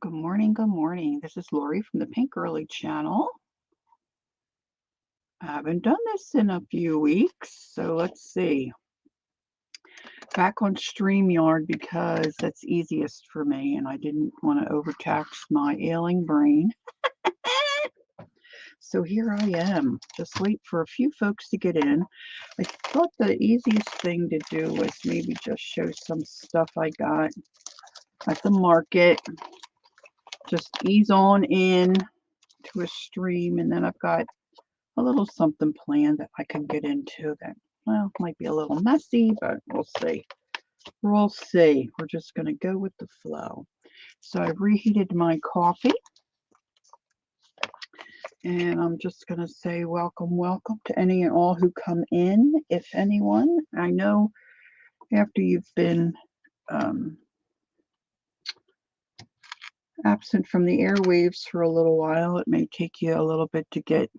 Good morning, good morning. This is Lori from the Pink Girly channel. I haven't done this in a few weeks, so let's see. Back on StreamYard because that's easiest for me and I didn't want to overtax my ailing brain. So here I am. Just wait for a few folks to get in. I thought the easiest thing to do was maybe just show some stuff I got at the market. Just ease on in to a stream, and then I've got a little something planned that I can get into that, well, might be a little messy, but we'll see. We'll see. We're just going to go with the flow. So I've reheated my coffee, and I'm just going to say welcome, welcome to any and all who come in, if anyone. I know after you've been absent from the airwaves for a little while, it may take you a little bit to get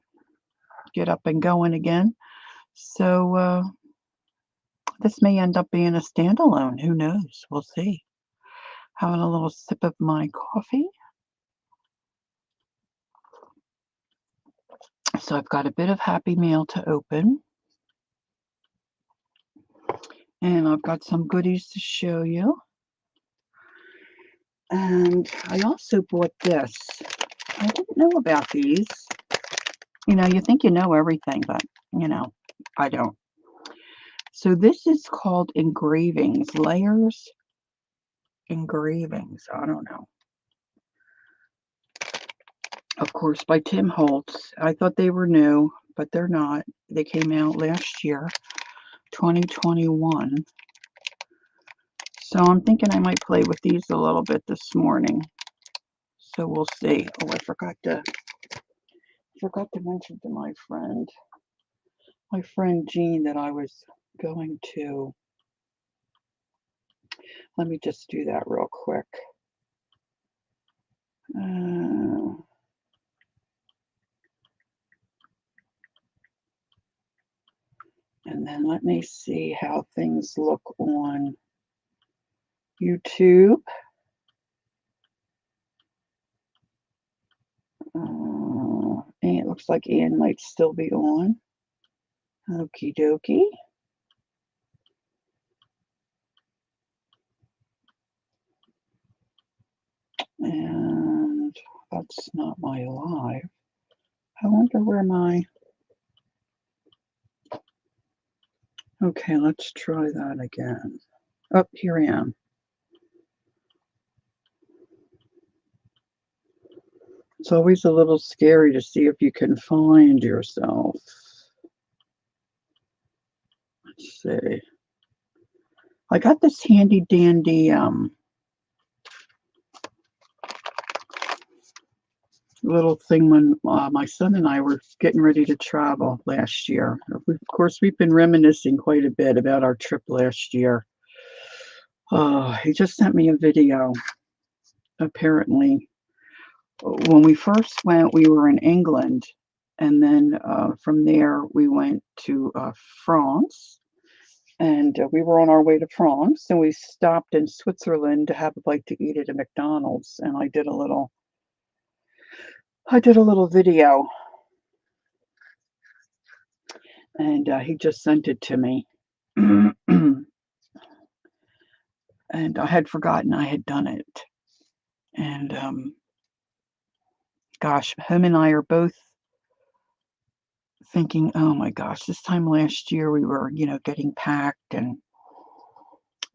up and going again. So this may end up being a standalone. Who knows? We'll see. Having a little sip of my coffee. So I've got a bit of Happy Mail to open. And I've got some goodies to show you. And I also bought this. I didn't know about these. You know, you think you know everything, but, you know, I don't. So this is called engravings. Layers engravings. I don't know. Of course, by Tim Holtz. I thought they were new, but they're not. They came out last year, 2021. So I'm thinking I might play with these a little bit this morning. So we'll see. Oh, I forgot to mention to my friend Jean, that I was going to. Let me just do that real quick. And then let me see how things look on YouTube. And it looks like Ann might still be on. Okie dokie. And that's not my live. I wonder where my... Okay, let's try that again. Oh, here I am. It's always a little scary to see if you can find yourself. Let's see. I got this handy dandy little thing when my son and I were getting ready to travel last year. Of course, we've been reminiscing quite a bit about our trip last year. He just sent me a video. Apparently, when we first went, we were in England, and then from there we went to France, and we were on our way to France, and we stopped in Switzerland to have a bite to eat at a McDonald's, and I did a little video, and he just sent it to me. And I had forgotten I had done it. And gosh, him and I are both thinking, oh my gosh, this time last year we were, getting packed and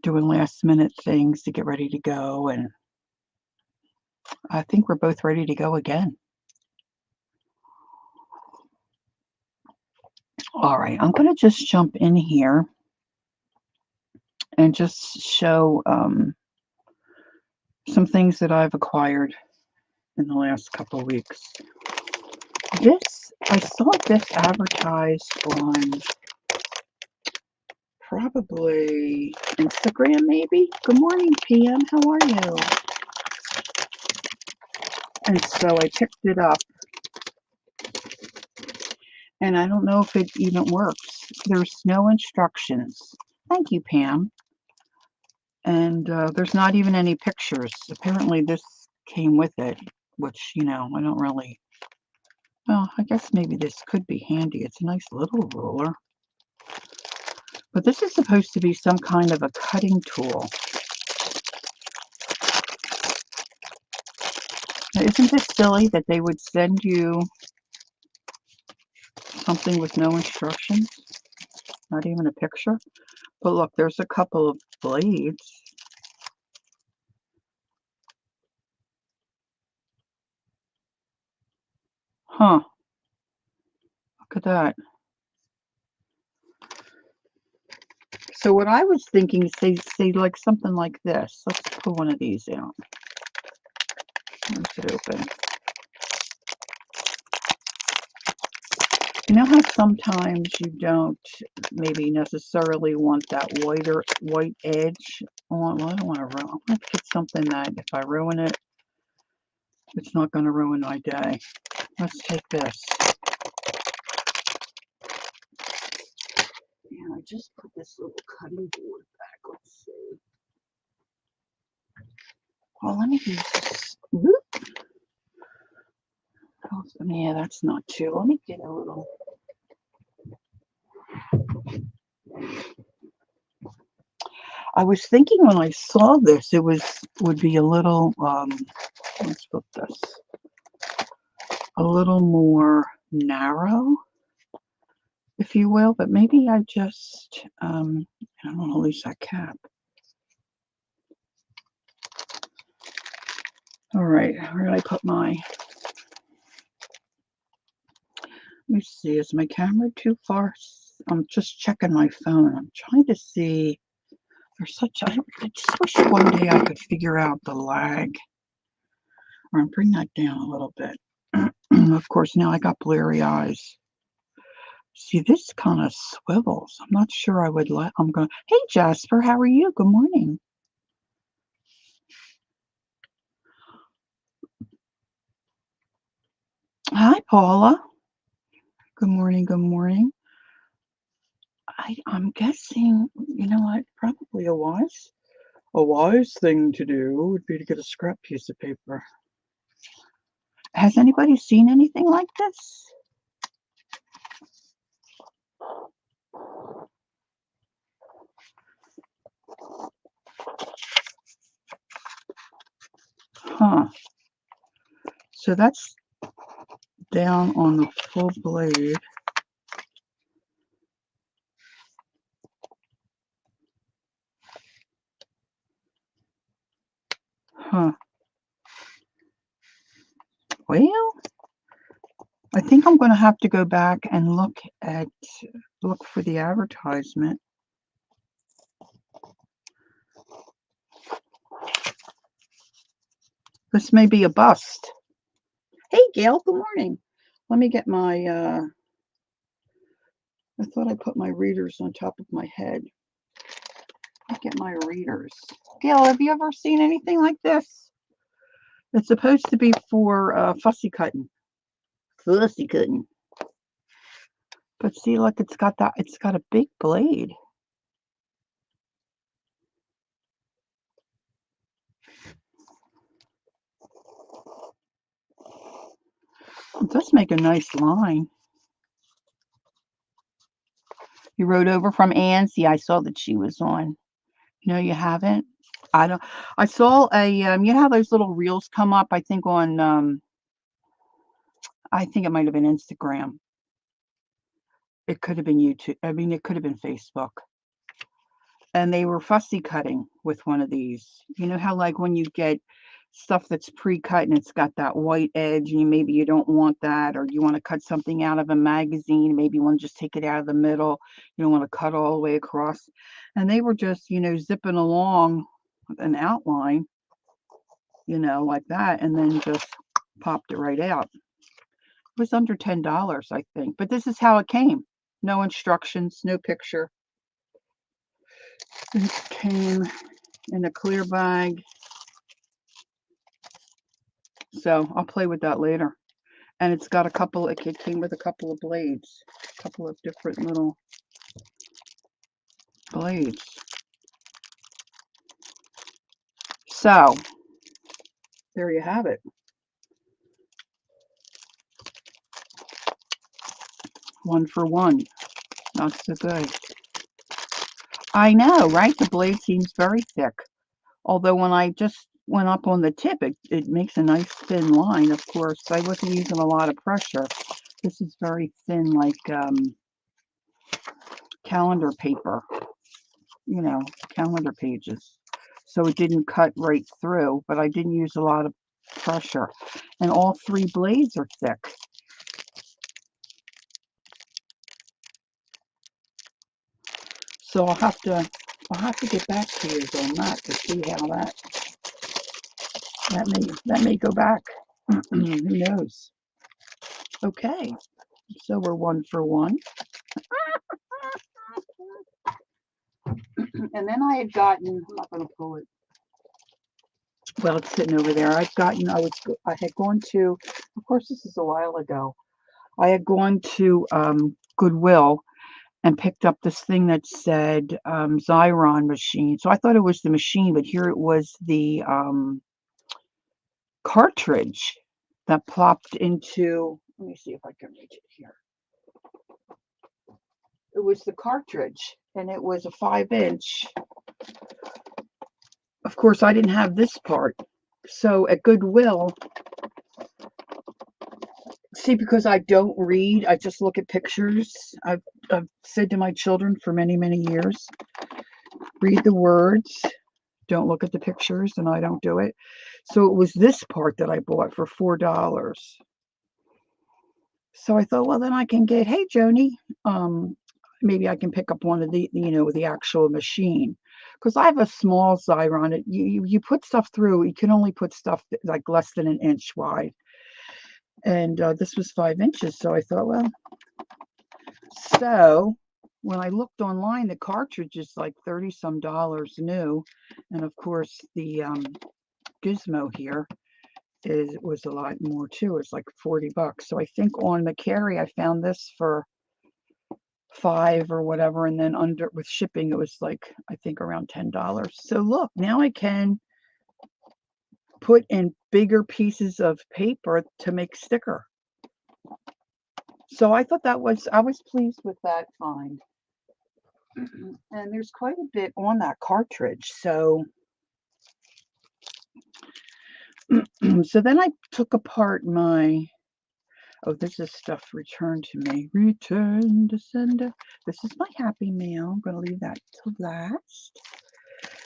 doing last minute things to get ready to go. And I think we're both ready to go again. All right, I'm going to just jump in here and just show some things that I've acquired in the last couple of weeks. I saw this advertised on probably Instagram, maybe. Good morning, PM. How are you? And so I picked it up. And I don't know if it even works. There's no instructions. Thank you, Pam. And there's not even any pictures. Apparently this came with it, which, you know, I don't really, well, I guess maybe this could be handy. It's a nice little ruler. But this is supposed to be some kind of a cutting tool. Now, isn't it silly that they would send you something with no instructions? Not even a picture? But look, there's a couple of blades. Huh. Look at that. So what I was thinking, say like something like this. Let's pull one of these out. Where's it open? You know how sometimes you don't maybe necessarily want that white edge on? Well, I don't want to ruin. I want to get something that if I ruin it, it's not going to ruin my day. Let's take this. And I just put this little cutting board back. Let's see. Well, let me use this. Whoop. Oh, yeah, that's not too. Let me get a little. I was thinking when I saw this, it would be a little. Let's put this a little more narrow, if you will. But maybe I just I don't want to lose that cap. All right, where did I put my? Let me see. Is my camera too far? I'm just checking my phone. I'm trying to see. There's such. I just wish one day I could figure out the lag. Or bring that down a little bit. Of course, now I got blurry eyes. See, this kind of swivels. I'm not sure I would let. I'm going. Hey, Jasper, how are you? Good morning. Hi, Paula. Good morning. Good morning. I'm guessing. You know what? Probably a wise thing to do would be to get a scrap piece of paper. Has anybody seen anything like this? Huh. So that's down on the full blade. Huh. Well, I think I'm going to have to go back and look for the advertisement. This may be a bust. Hey, Gail, good morning. Let me get my, I thought I put my readers on top of my head. Let me get my readers. Gail, have you ever seen anything like this? It's supposed to be for fussy cutting. Fussy cutting. But see, look, it's got a big blade. It does make a nice line. You rode over from Ann. See, I saw that she was on. No, you haven't? I don't. I saw a, you know how those little reels come up, I think on, I think it might have been Instagram. It could have been YouTube. I mean, it could have been Facebook. And they were fussy cutting with one of these. You know how like when you get stuff that's pre-cut and it's got that white edge and maybe you don't want that, or you want to cut something out of a magazine, maybe you want to just take it out of the middle, you don't want to cut all the way across. And they were just, you know, zipping along with an outline, you know, like that, and then just popped it right out. It was under $10, I think, but this is how it came. No instructions, no picture. It came in a clear bag. So I'll play with that later. And it's got a couple, it came with a couple of blades, a couple of different little blades. So there you have it. One for one. Not so good. I know, right? The blade seems very thick. Although when I just went up on the tip, it makes a nice thin line, of course. I wasn't using a lot of pressure. This is very thin, like calendar paper, you know, calendar pages. So it didn't cut right through, but I didn't use a lot of pressure. And all three blades are thick. So I'll have to get back to you on that to see how that may go back. Who knows? Okay, so we're one for one. And then I had gotten, I'm not going to pull it. Well, it's sitting over there. I had gone to, of course, this is a while ago. I had gone to Goodwill and picked up this thing that said Xyron machine. So I thought it was the machine, but here it was the cartridge that plopped into, let me see if I can reach it here. It was the cartridge, and it was a 5-inch. Of course, I didn't have this part. So at Goodwill, see, because I don't read, I just look at pictures. I've said to my children for many, many years, read the words, don't look at the pictures, and I don't do it. So it was this part that I bought for $4. So I thought, well, then I can get, hey, Joni, maybe I can pick up one of the actual machine. Because I have a small Xyron. You put stuff through, you can only put stuff like less than an inch wide. And this was 5 inches. So I thought, well, so when I looked online, the cartridge is like $30 some new. And of course, the gizmo here was a lot more too. It's like $40. So I think on Macari, I found this for $5 or whatever, and then under with shipping, it was like I think around $10. So look, now I can put in bigger pieces of paper to make sticker. So I thought I was pleased with that find. And there's quite a bit on that cartridge. So so then I took apart this is stuff returned to me. Return to sender. This is my happy mail. I'm going to leave that till last.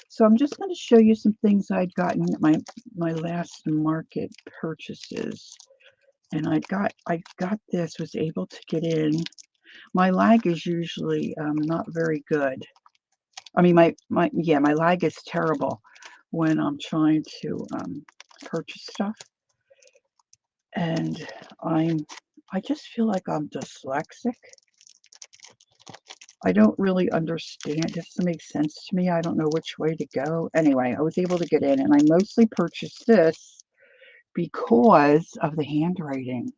So I'm just going to show you some things I'd gotten at my last market purchases. And I got this, was able to get in. My lag is usually not very good. I mean, my lag is terrible when I'm trying to purchase stuff. And I just feel like I'm dyslexic. I don't really understand. It doesn't make sense to me. I don't know which way to go. Anyway, I was able to get in, and I mostly purchased this because of the handwriting.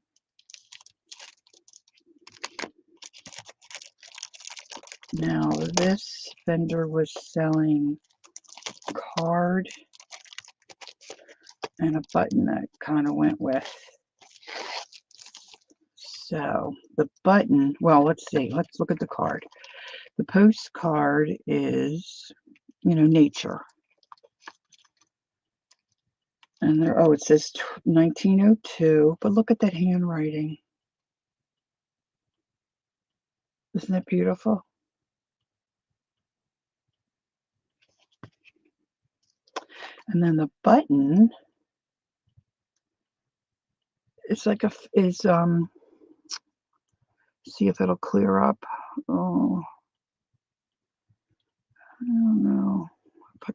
Now, this vendor was selling a card and a button that kind of went with. So the button, well, let's see. Let's look at the card. The postcard is, nature. And there, it says 1902, but look at that handwriting. Isn't that beautiful? And then the button it's like see if it'll clear up. Oh, I don't know. If I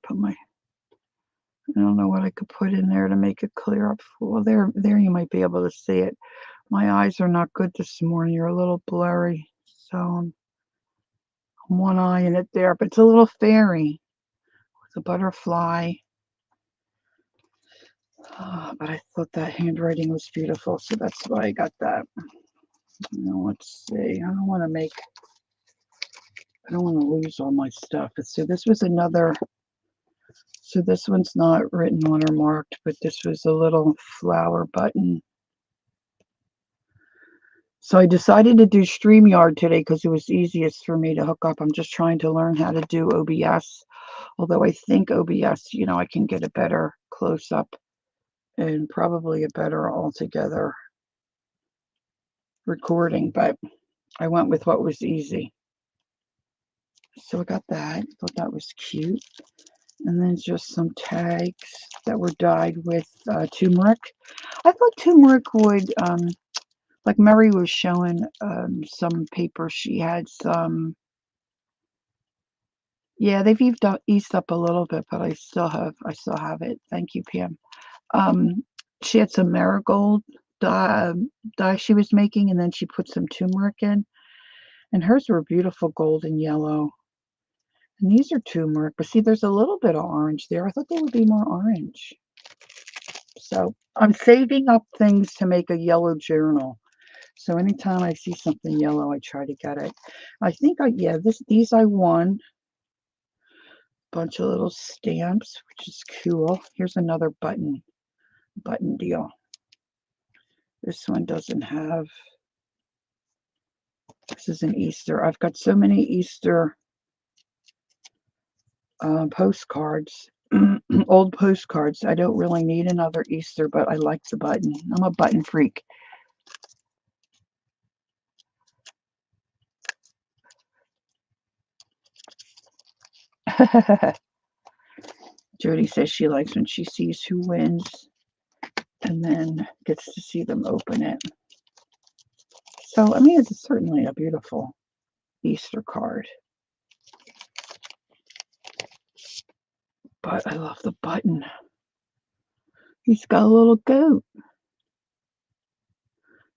don't know what I could put in there to make it clear up. Well, there you might be able to see it. My eyes are not good this morning. You're a little blurry. So I'm one eye in it there, but it's a little fairy. It's a butterfly. But I thought that handwriting was beautiful, so that's why I got that. Now let's see. I don't want to lose all my stuff. So this was another So this one's not written on or marked, but this was a little flower button. So I decided to do StreamYard today because it was easiest for me to hook up. I'm just trying to learn how to do OBS. Although I think OBS, I can get a better close-up and probably a better altogether recording, but I went with what was easy. So I got that. Thought that was cute. And then just some tags that were dyed with turmeric. I thought turmeric would, like Mary was showing some paper. She had some, yeah, they've eased up a little bit, but I still have it. Thank you, Pam. She had some marigold dye she was making, and then she put some turmeric in, and hers were beautiful golden yellow. And these are turmeric, but see, there's a little bit of orange there. I thought they would be more orange. So I'm saving up things to make a yellow journal. So anytime I see something yellow, I try to get it. I think these I won. Bunch of little stamps, which is cool. Here's another button deal. This one doesn't have. This is an Easter. I've got so many Easter postcards, old postcards. I don't really need another Easter, but I like the button. I'm a button freak. Jody says she likes when she sees who wins and then gets to see them open it. So, I mean, it's certainly a beautiful Easter card. But I love the button. He's got a little goat.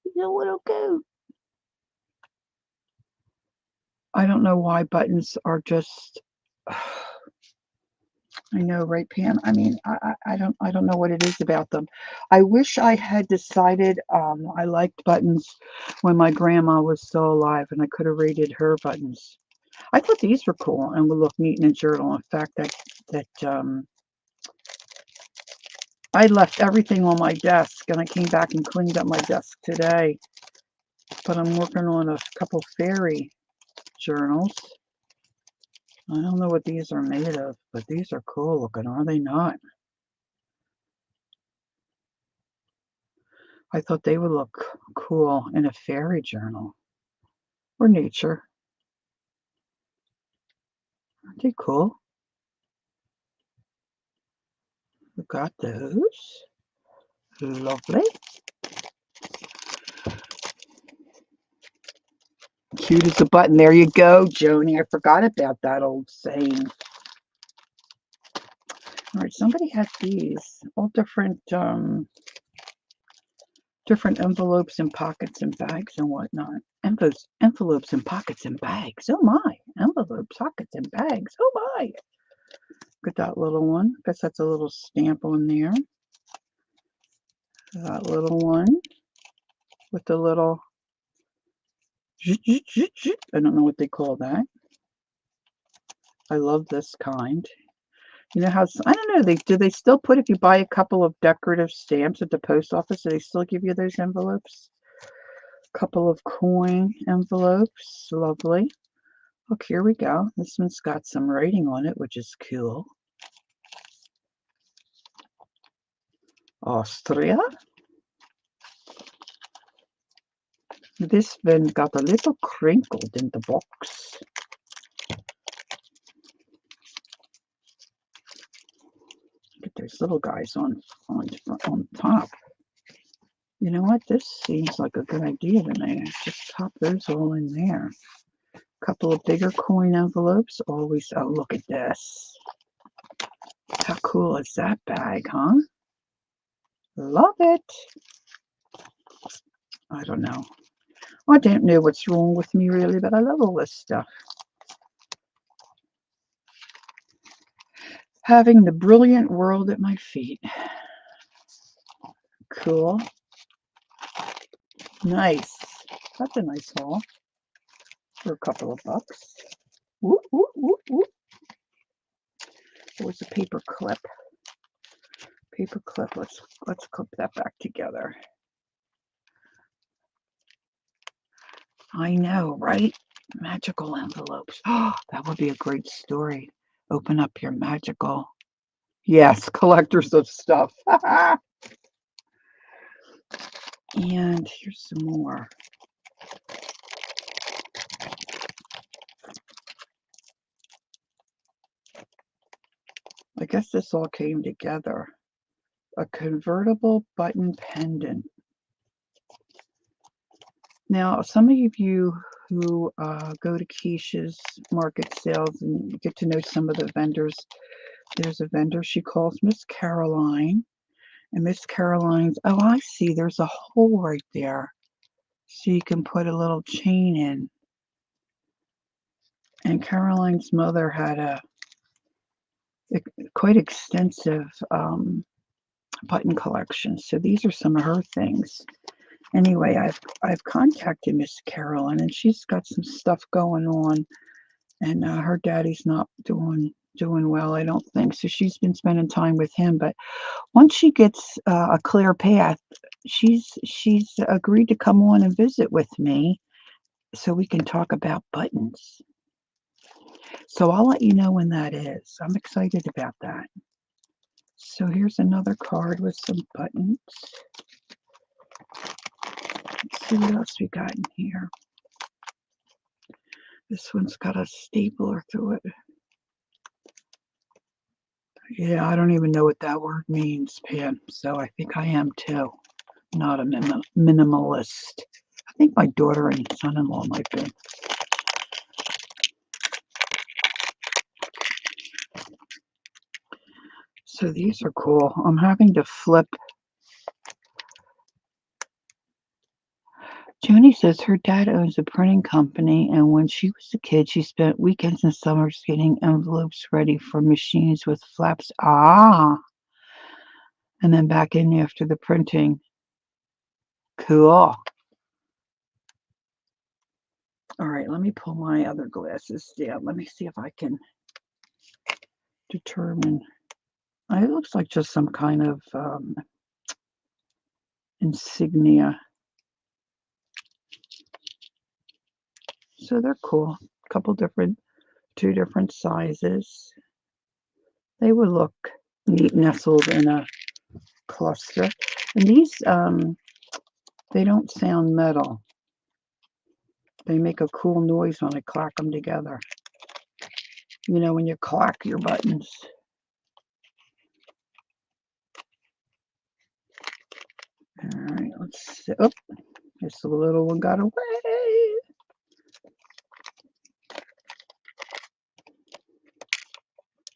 He's a little goat. I don't know why buttons are just. I know, right, Pam? I mean, I don't know what it is about them. I wish I had decided I liked buttons when my grandma was still alive, and I could have rated her buttons. I thought these were cool and would look neat in a journal. In fact, I left everything on my desk, and I came back and cleaned up my desk today. But I'm working on a couple fairy journals. I don't know what these are made of, but these are cool looking, are they not? I thought they would look cool in a fairy journal or nature. Aren't they cool? We got those. Lovely. Cute as a button. There you go, Joni. I forgot about that old saying. All right, somebody had these. All different envelopes and pockets and bags and whatnot. Envelopes and pockets and bags. Oh my. Envelopes, pockets, and bags. Oh my. Look at that little one. Guess that's a little stamp on there. That little one with the little. I don't know what they call that. I love this kind. You know how, I don't know, do they still put, if you buy a couple of decorative stamps at the post office, do they still give you those envelopes? Couple of coin envelopes. Lovely. Look, here we go. This one's got some writing on it, which is cool. Austria. This one got a little crinkled in the box. Look at those little guys on top. You know what? This seems like a good idea to me. Just pop those all in there. A couple of bigger coin envelopes. Always. Oh, look at this. How cool is that bag, huh? Love it. I don't know. I don't know what's wrong with me, really, but I love all this stuff. Having the brilliant world at my feet. Cool. Nice. That's a nice haul for a couple of bucks. Whoop, whoop, whoop, whoop. There was a paper clip. Paper clip. Let's clip that back together. I know, right? Magical envelopes. Oh, that would be a great story. Open up your magical. Yes, collectors of stuff. And here's some more. I guess this all came together. A convertible button pendant. Now, some of you who go to Keisha's market sales and you get to know some of the vendors, there's a vendor she calls Miss Caroline. And Miss Caroline's, oh, I see, there's a hole right there. So you can put a little chain in. And Caroline's mother had a quite extensive button collection. So these are some of her things. Anyway, I've contacted Miss Caroline, and she's got some stuff going on, and her daddy's not doing well, I don't think. So she's been spending time with him. But once she gets a clear path, she's agreed to come on and visit with me, so we can talk about buttons. So I'll let you know when that is. I'm excited about that. So here's another card with some buttons. Let's see what else we got in here. This one's got a stapler through it. Yeah, I don't even know what that word means, Pam. So I think I am too. Not a minimalist. I think my daughter and son-in-law might be. So these are cool. I'm having to flip. Joni says her dad owns a printing company, and when she was a kid, she spent weekends and summers getting envelopes ready for machines with flaps. Ah, and then back in after the printing. Cool. All right, let me pull my other glasses down. Let me see if I can determine. It looks like just some kind of insignia. So they're cool. Two different sizes. They would look neat nestled in a cluster. And these, they don't sound metal. They make a cool noise when I clack them together. You know, when you clack your buttons. All right, let's see. Oh, this little one got away.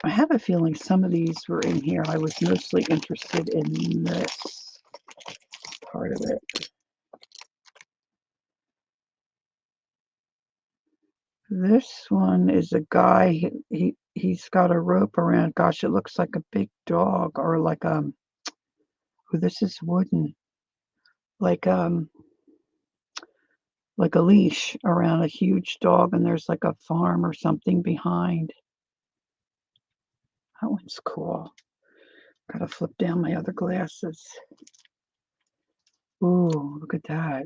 I have a feeling some of these were in here. I was mostly interested in this part of it. This one is a guy. He's got a rope around. Gosh, it looks like a big dog, or like oh, this is wooden. Like a leash around a huge dog, and there's like a farm or something behind. That one's cool. Gotta flip down my other glasses. Ooh, look at that.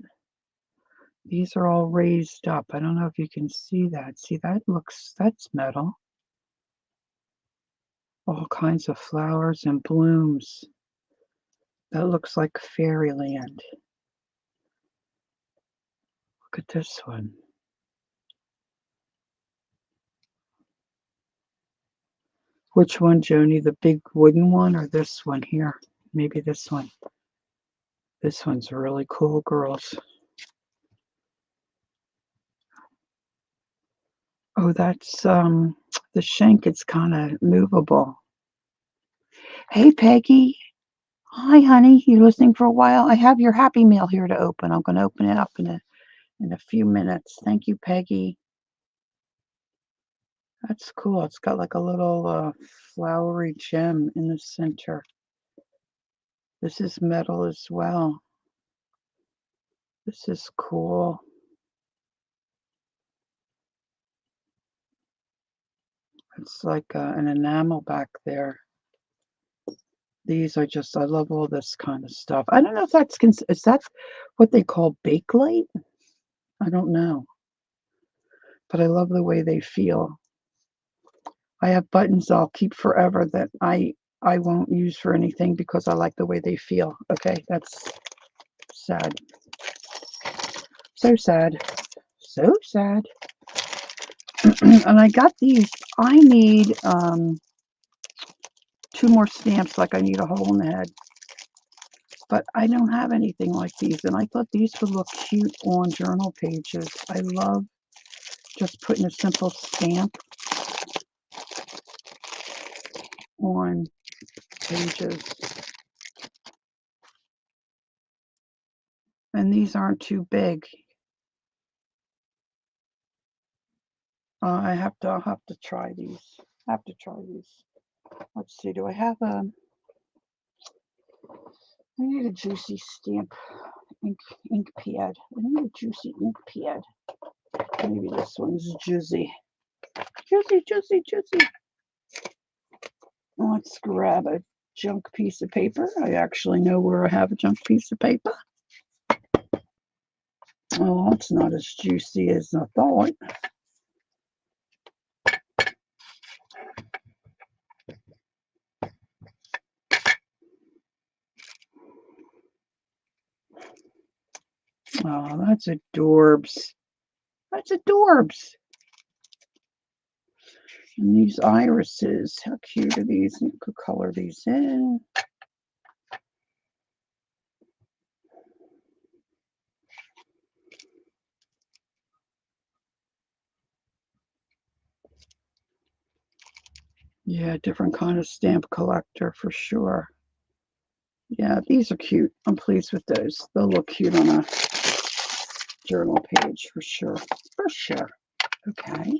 These are all raised up. I don't know if you can see that. See, that's metal. All kinds of flowers and blooms. That looks like fairyland. Look at this one. Which one, Joni? The big wooden one or this one here? Maybe this one. This one's really cool, girls. Oh, that's the shank. It's kind of movable. Hey, Peggy. Hi, honey. You listening for a while? I have your Happy Mail here to open. I'm going to open it up in a few minutes. Thank you, Peggy. That's cool. It's got like a little flowery gem in the center. This is metal as well. This is cool. It's like an enamel back there. These are just, I love all this kind of stuff. I don't know if that's, is that what they call Bakelite? I don't know. But I love the way they feel. I have buttons I'll keep forever that I won't use for anything because I like the way they feel. Okay, that's sad. So sad. So sad. And I got these. I need 2 more stamps, like I need a hole in the head. But I don't have anything like these, and I thought these would look cute on journal pages. I love just putting a simple stamp on pages. And these aren't too big. I'll have to try these. Let's see, do I have a, I need a juicy stamp ink pad. I need a juicy ink pad. Maybe this one's juicy. Juicy. Let's grab a junk piece of paper. I actually know where I have a junk piece of paper. Oh, it's not as juicy as I thought. Oh, that's adorbs. That's adorbs. And these irises, how cute are these? You could color these in. Yeah, different kind of stamp collector for sure. Yeah, these are cute. I'm pleased with those. They'll look cute on a journal page for sure. For sure. Okay.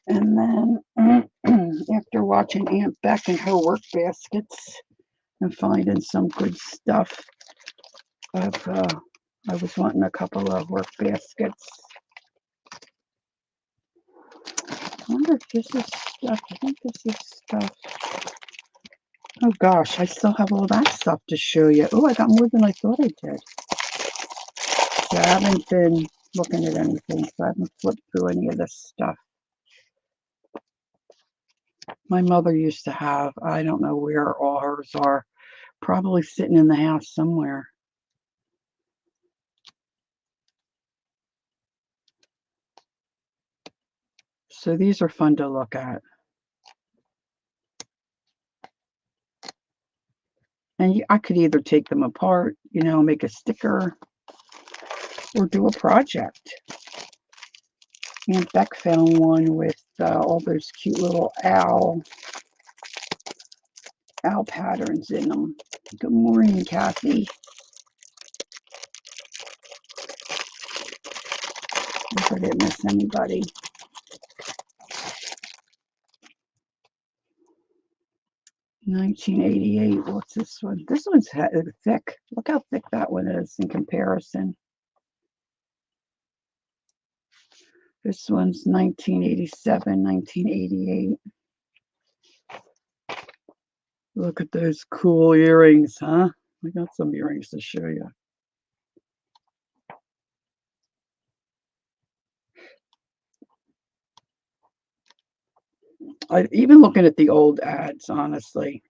And then after watching Aunt Beck and her work baskets and finding some good stuff, I was wanting a couple of work baskets. I wonder if this is stuff. I think this is stuff. Oh gosh, I still have all that stuff to show you. Oh, I got more than I thought I did. Yeah, I haven't been looking at anything, so I haven't flipped through any of this stuff. My mother used to have, I don't know where all hers are, probably sitting in the house somewhere. So these are fun to look at. And I could either take them apart, you know, make a sticker, or do a project. Aunt Beck found one with all those cute little owl patterns in them. Good morning, Kathy. If I didn't miss anybody. $19.88. What's this one? This one's thick. Look how thick that one is in comparison. This one's $19.87, $19.88. Look at those cool earrings, huh? I got some earrings to show you. Even looking at the old ads, honestly,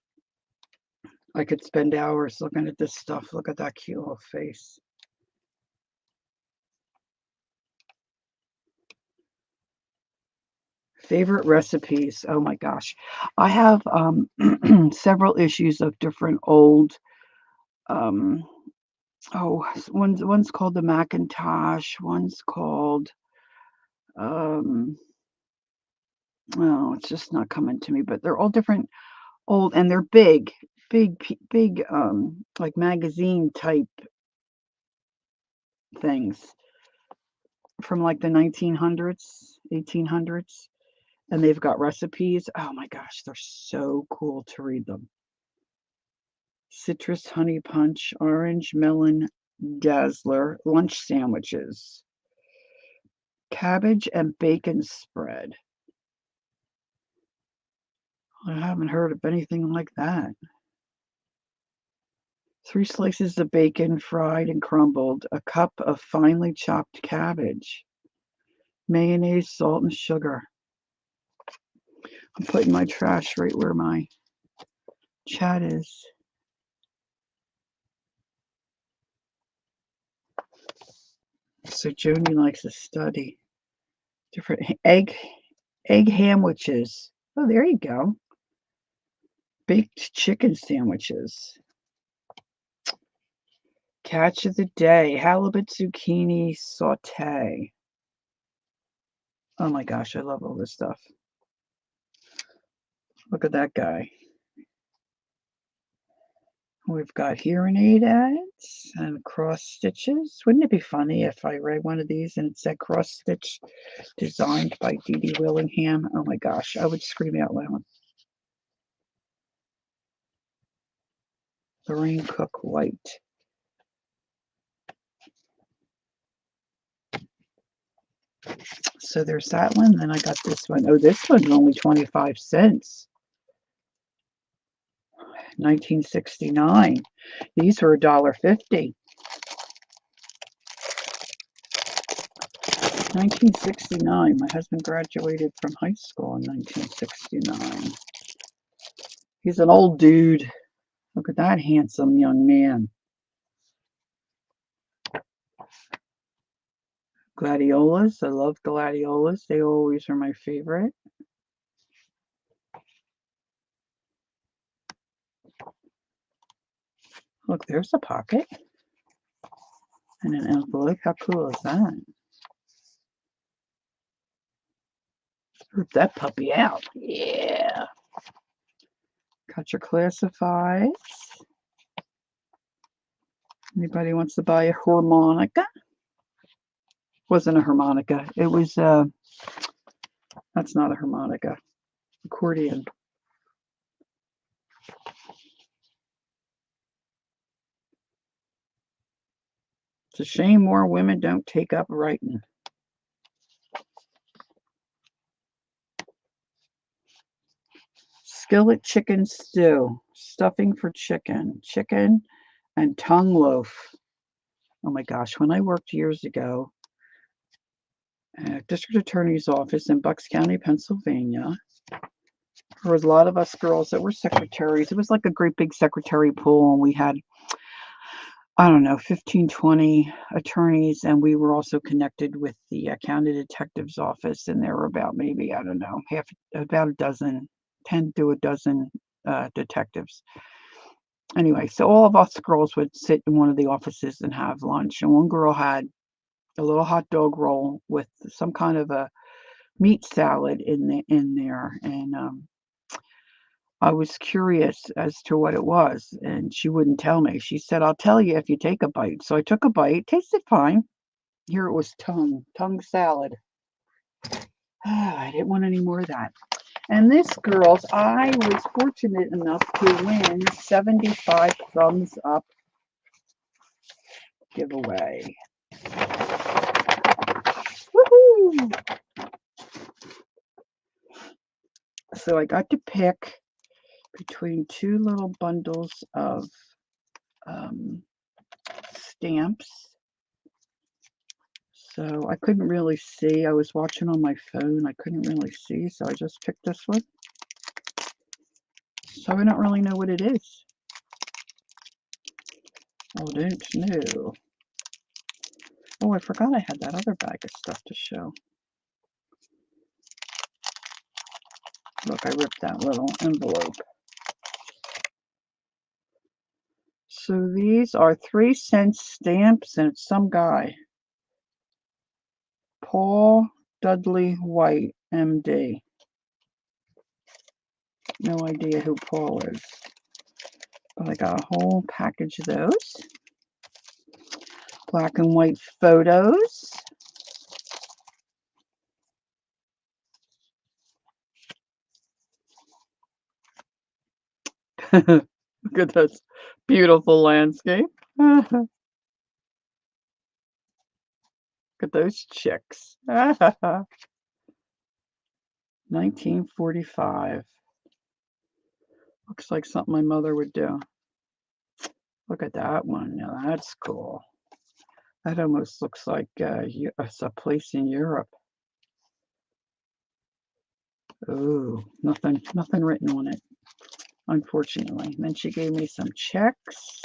I could spend hours looking at this stuff. Look at that cute little face. Favorite recipes. Oh my gosh. I have several issues of different old, one's called the Macintosh, one's called, oh, it's just not coming to me, but they're all different old, and they're big, like magazine type things from like the 1900s, 1800s. And they've got recipes. Oh my gosh, they're so cool to read them. Citrus honey punch, orange melon dazzler, lunch sandwiches, cabbage and bacon spread. I haven't heard of anything like that. 3 slices of bacon, fried and crumbled, a cup of finely chopped cabbage, mayonnaise, salt, and sugar. I'm putting my trash right where my chat is. So Joni likes to study different egg hamwiches. Oh, there you go. Baked chicken sandwiches. Catch of the day, halibut zucchini saute. Oh my gosh, I love all this stuff. Look at that guy. We've got hearing aid ads and cross stitches. Wouldn't it be funny if I read one of these and it said cross stitch designed by Dee Dee Willingham? Oh my gosh, I would scream out loud. Lorraine Cook White. So there's that one. Then I got this one. Oh, this one's only 25 cents. 1969. These were $1.50. 1969. My husband graduated from high school in 1969. He's an old dude. Look at that handsome young man. Gladiolas. I love gladiolas. They always are my favorite. Look, there's a pocket and an envelope. How cool is that? Rip that puppy out. Yeah. Got your classifieds. Anybody wants to buy a harmonica? Wasn't a harmonica. It was, that's not a harmonica. Accordion. It's a shame more women don't take up writing. Skillet chicken stew. Stuffing for chicken. Chicken and tongue loaf. Oh my gosh, when I worked years ago at District Attorney's Office in Bucks County, Pennsylvania, there was a lot of us girls that were secretaries. It was like a great big secretary pool, and we had, I don't know, 15, 20 attorneys, and we were also connected with the county detective's office, and there were about maybe, I don't know, about a dozen, 10 to a dozen detectives. Anyway, so all of us girls would sit in one of the offices and have lunch, and one girl had a little hot dog roll with some kind of a meat salad in there, and I was curious as to what it was, and she wouldn't tell me. She said, "I'll tell you if you take a bite." So I took a bite. Tasted fine. Here it was tongue salad. I didn't want any more of that. And this, girls, I was fortunate enough to win 75 thumbs up giveaway. Woohoo! So I got to pick between two little bundles of stamps. So I couldn't really see. I was watching on my phone. I couldn't really see, so I just picked this one. So I don't really know what it is. I don't know. Oh, I forgot I had that other bag of stuff to show. Look, I ripped that little envelope. So these are 3-cent stamps, and it's some guy. Paul Dudley White, MD. No idea who Paul is. But I got a whole package of those. Black and white photos. Look at this beautiful landscape. Look at those chicks. 1945. Looks like something my mother would do. Look at that one. Now that's cool. That almost looks like it's a place in Europe. Ooh, nothing written on it, unfortunately. And then she gave me some checks.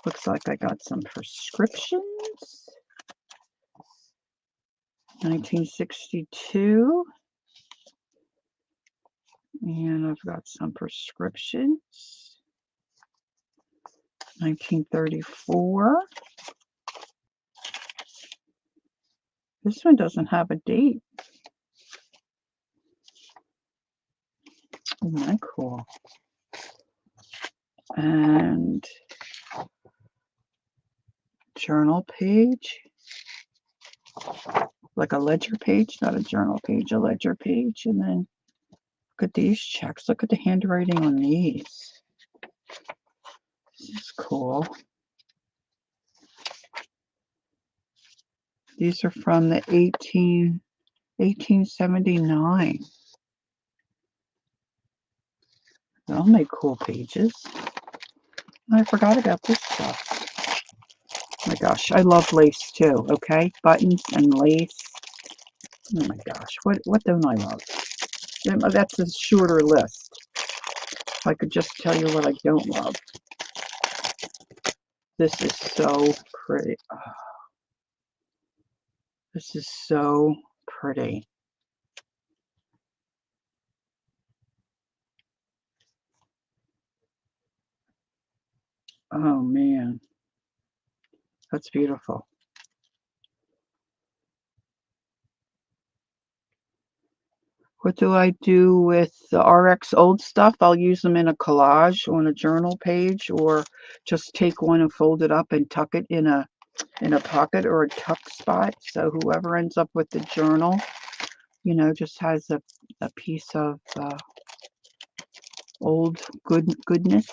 Looks like I got some prescriptions. 1962. And I've got some prescriptions. 1934. This one doesn't have a date. Isn't that cool? And journal page. Like a ledger page, not a journal page, a ledger page. And then look at these checks. Look at the handwriting on these. This is cool. These are from the 1879. They'll make cool pages. I forgot about this stuff. Oh my gosh, I love lace too, okay? Buttons and lace. Oh my gosh, what don't I love? That's a shorter list. If I could just tell you what I don't love. This is so pretty. Oh, this is so pretty. Oh man, that's beautiful. What do I do with the RX old stuff? I'll use them in a collage on a journal page, or just take one and fold it up and tuck it in a pocket or a tuck spot. So whoever ends up with the journal, you know, just has a piece of old goodness.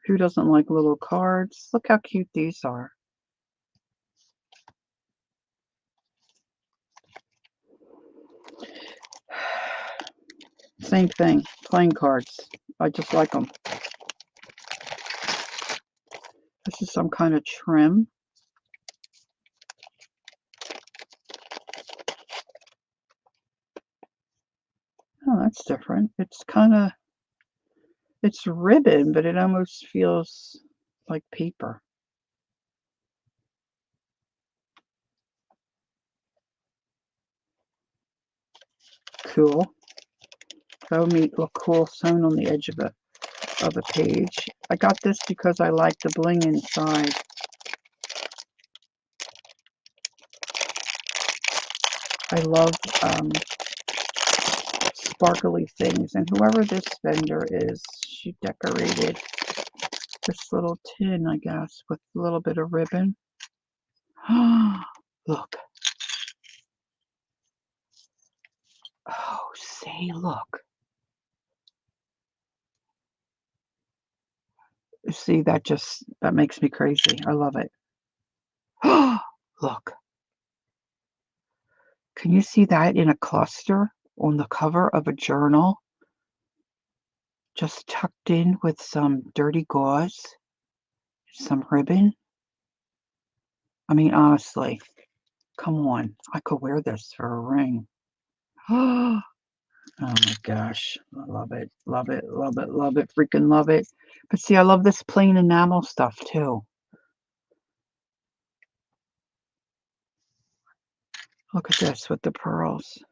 Who doesn't like little cards? Look how cute these are. Same thing, playing cards. I just like them. This is some kind of trim. Oh, that's different. It's ribbon, but it almost feels like paper. Cool. That would look cool sewn on the edge of a page. I got this because I like the bling inside. I love sparkly things, and whoever this vendor is, she decorated this little tin, I guess, with a little bit of ribbon. Look. Oh, say, look. See, that makes me crazy. I love it. Look. Can you see that in a cluster on the cover of a journal? Just tucked in with some dirty gauze, some ribbon. I mean, honestly, come on. I could wear this for a ring. Oh my gosh. I love it. Love it. Love it. Love it. Freaking love it. But see, I love this plain enamel stuff too. Look at this with the pearls.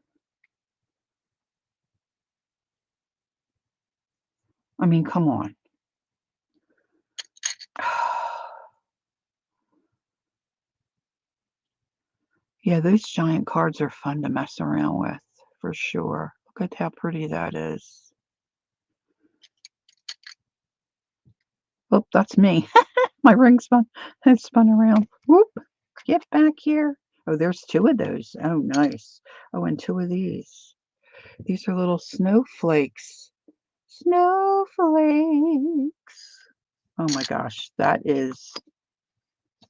I mean, come on. Yeah, those giant cards are fun to mess around with, for sure. Look at how pretty that is. Oh, that's me. My ring spun around. Whoop. Get back here. Oh, there's two of those. Oh, nice. Oh, and two of these. These are little snowflakes. Snowflakes. Oh my gosh, that is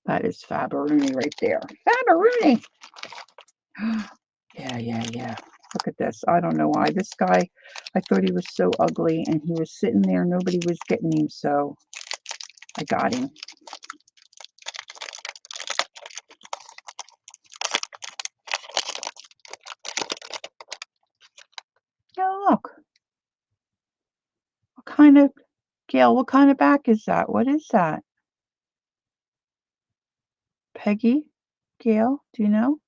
Fabaroonie right there. Fabaroonie. Yeah. Look at this. I don't know why. This guy, I thought he was so ugly, and he was sitting there. Nobody was getting him, so I got him. Oh, look. What kind of, Gail, what kind of back is that? What is that? Peggy? Gail, do you know?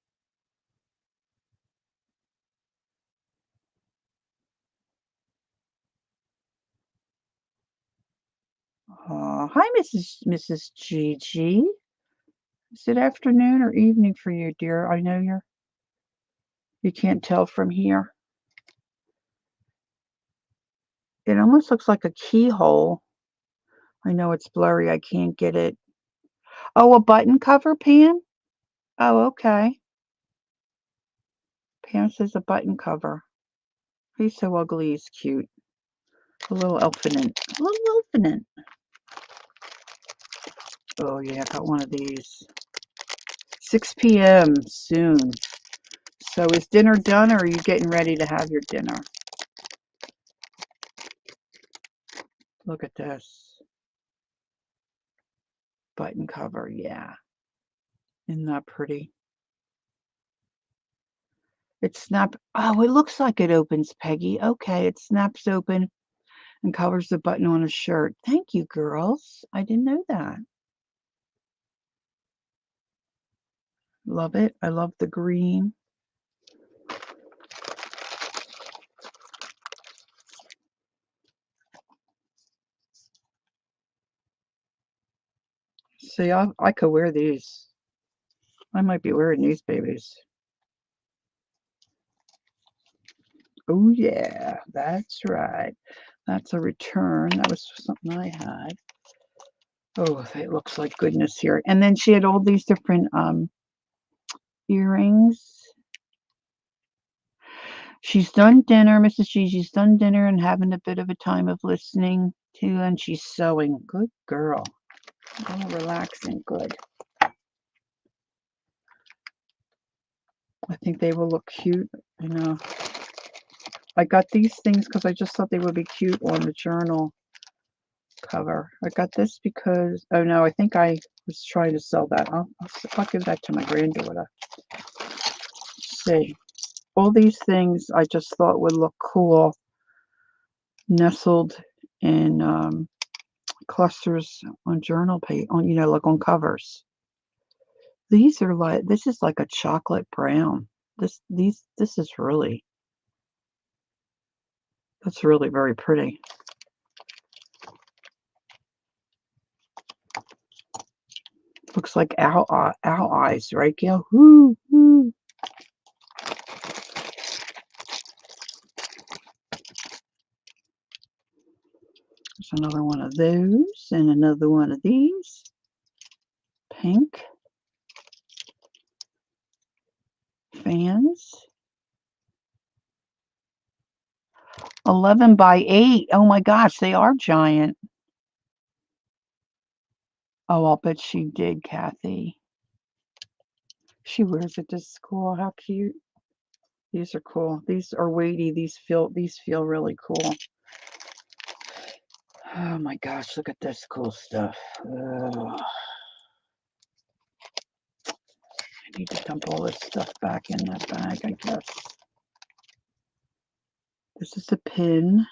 Hi, Mrs. Gigi. Is it afternoon or evening for you, dear? I know you can't tell from here. It almost looks like a keyhole. I know it's blurry. I can't get it. Oh, a button cover, Pam? Oh, okay. Pam says a button cover. He's so ugly. He's cute. A little elfinant. A little elfinant. Oh, yeah, I got one of these. 6 p.m. soon. So is dinner done, or are you getting ready to have your dinner? Look at this. Button cover, yeah. Isn't that pretty? It snaps. Oh, it looks like it opens, Peggy. Okay, it snaps open and covers the button on a shirt. Thank you, girls. I didn't know that. Love it. I love the green. See, I could wear these. I might be wearing these babies. Oh, yeah, that's right. That's a return. That was something I had. Oh, it looks like goodness here. And then she had all these different earrings. She's done dinner, Mrs. Gigi's done dinner and having a bit of a time of listening to, and she's sewing. Good girl. Oh, relaxing. Good. I think they will look cute. You know, I got these things because I just thought they would be cute on the journal cover. I got this because, oh no, I think I was trying to sell that. I'll give that to my granddaughter. Let's see. All these things I just thought would look cool nestled in clusters on journal page, on, you know, like on covers. These are like, this is like a chocolate brown. This is really, that's really very pretty. Looks like owl eyes, right, Gail? Woo, woo. There's another one of those and another one of these. Pink. Fans. 11 by 8. Oh my gosh, they are giant. Oh, I'll bet she did, Kathy. She wears it to school. How cute. These are cool. These are weighty. These feel really cool. Oh my gosh, look at this cool stuff. I need to dump all this stuff back in that bag, I guess. This is a pin.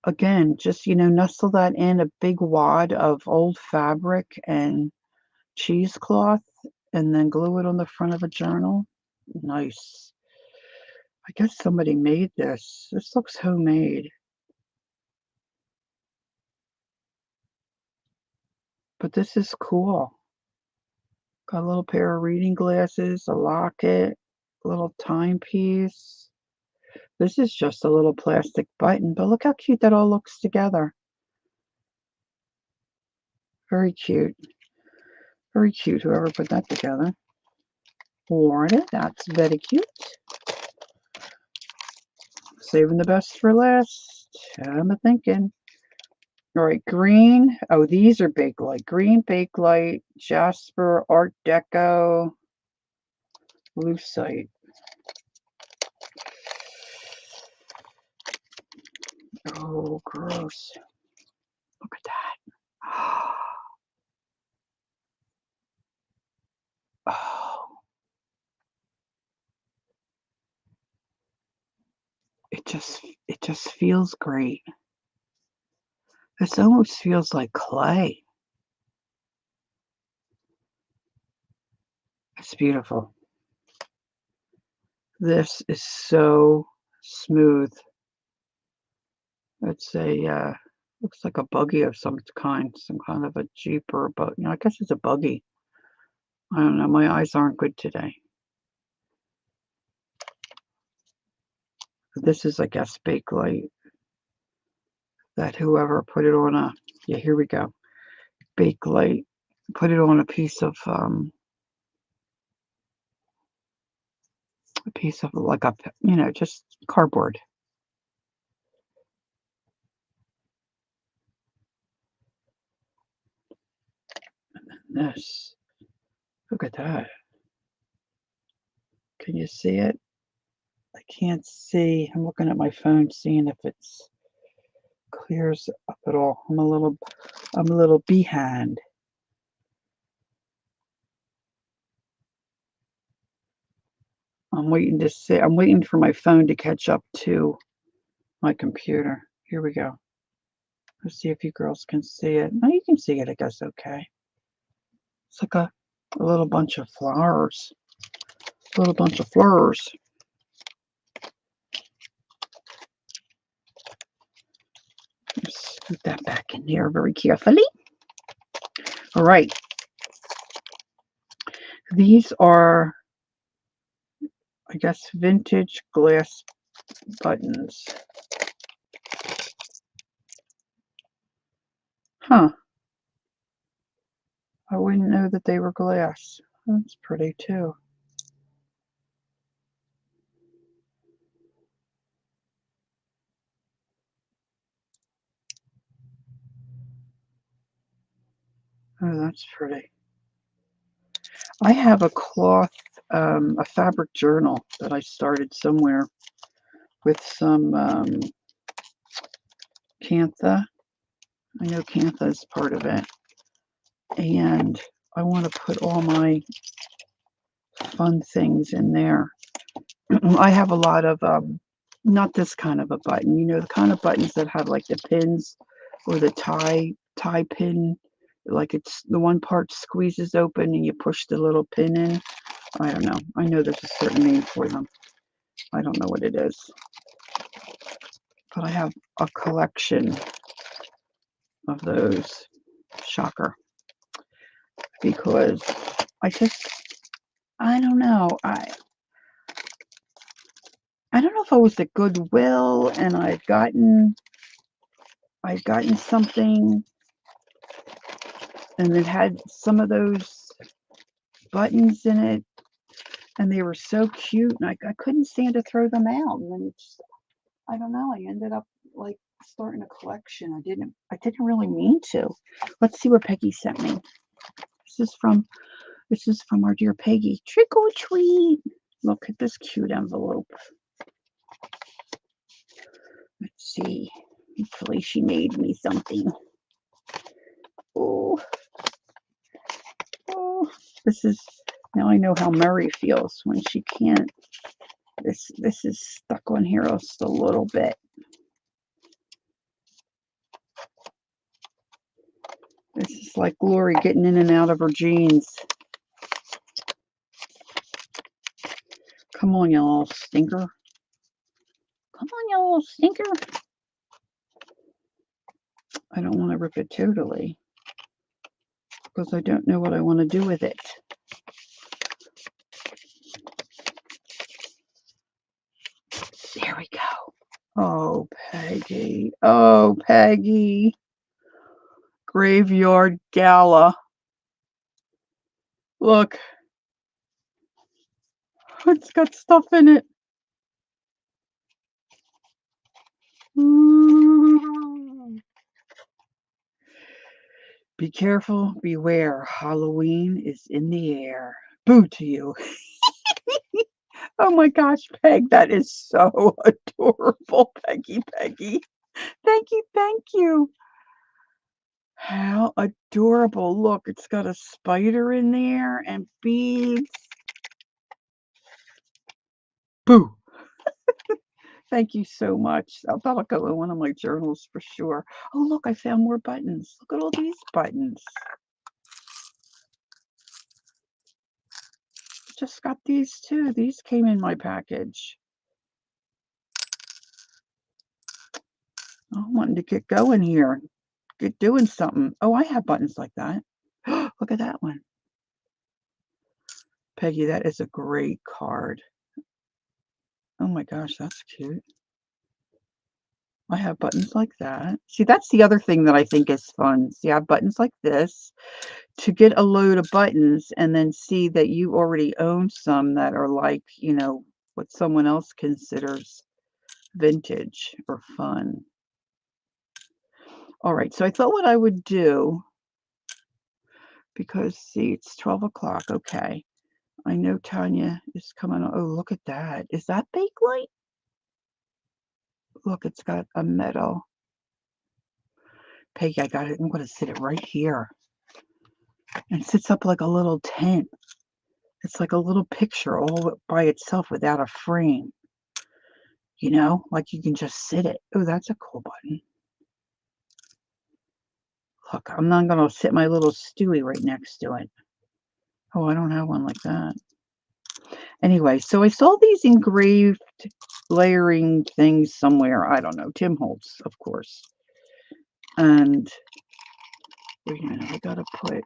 Again, just, you know, nestle that in a big wad of old fabric and cheesecloth and then glue it on the front of a journal. Nice. I guess somebody made this. This looks homemade. But this is cool. Got a little pair of reading glasses, a locket, a little timepiece. This is just a little plastic button, but look how cute that all looks together. Very cute. Very cute, whoever put that together. Worn it. That's very cute. Saving the best for last. I'm thinking. All right, green. Oh, these are Bakelite. Green Bakelite, Jasper, Art Deco. lucite. Oh, gross. Look at that. Oh, it just feels great. This almost feels like clay. It's beautiful. This is so smooth. It's a looks like a buggy of some kind of a Jeep or a bug. I guess it's a buggy. I don't know. My eyes aren't good today. This is, I guess, Bakelite. That whoever put it on yeah, here we go. Bakelite. Put it on a piece of like just cardboard. This. Look at that. Can you see it? I can't see. I'm looking at my phone, seeing if it's clears up at all. I'm a little behind. I'm waiting for my phone to catch up to my computer. Here we go. Let's see if you girls can see it. No, you can see it, I guess, okay. It's like a little bunch of flowers. A little bunch of flowers. Let's put that back in there very carefully. All right. These are, I guess, vintage glass buttons. Huh. I wouldn't know that they were glass. That's pretty too. Oh, that's pretty. I have a cloth, a fabric journal that I started somewhere with some Cantha. I know Cantha is part of it. And I want to put all my fun things in there. I have a lot of, not this kind of a button, the kind of buttons that have like the pins or the tie pin, like it's the one part squeezes open and you push the little pin in. I don't know. I know there's a certain name for them. I don't know what it is. But I have a collection of those. Shocker. Because I don't know. I don't know if I was at Goodwill and I'd gotten something and it had some of those buttons in it and they were so cute and I couldn't stand to throw them out, and then I don't know, I ended up like starting a collection. I didn't really mean to. Let's see what Peggy sent me. This is from our dear Peggy. Trick or treat. Look at this cute envelope. Let's see. Hopefully she made me something. Oh, now I know how Murray feels when she can't. This is stuck on here just a little bit. This is like Lori getting in and out of her jeans. Come on, you little stinker. Come on, you little stinker. I don't want to rip it totally because I don't know what I want to do with it. There we go. Oh, Peggy. Oh, Peggy. Graveyard Gala. Look. It's got stuff in it. Be careful, beware. Halloween is in the air. Boo to you. Oh my gosh, Peg, that is so adorable, Peggy, Peggy. Thank you, thank you. How adorable. Look, it's got a spider in there and beads. Boo. Thank you so much. That'll go in one of my journals for sure. Oh, look, I found more buttons. Look at all these buttons. Just got these too. These came in my package. I'm wanting to get going here. Get doing something. Oh, I have buttons like that. Look at that one. Peggy, that is a great card. Oh my gosh, that's cute. I have buttons like that. See, that's the other thing that I think is fun. See, I have buttons like this to get a load of buttons and then see that you already own some that are like, what someone else considers vintage or fun. All right, so I thought what I would do, because see, it's 12 o'clock. Okay. I know Tanya is coming on. Oh, look at that. Is that Bakelite? Look, it's got a metal. Peggy, I got it. I'm going to sit it right here. And it sits up like a little tent. It's like a little picture all by itself without a frame. Like you can just sit it. Oh, that's a cool button. Look, I'm not going to sit my little Stewie right next to it. Oh, I don't have one like that. Anyway, so I saw these engraved layering things somewhere. I don't know. Tim Holtz, of course. And wait a minute, I gotta put.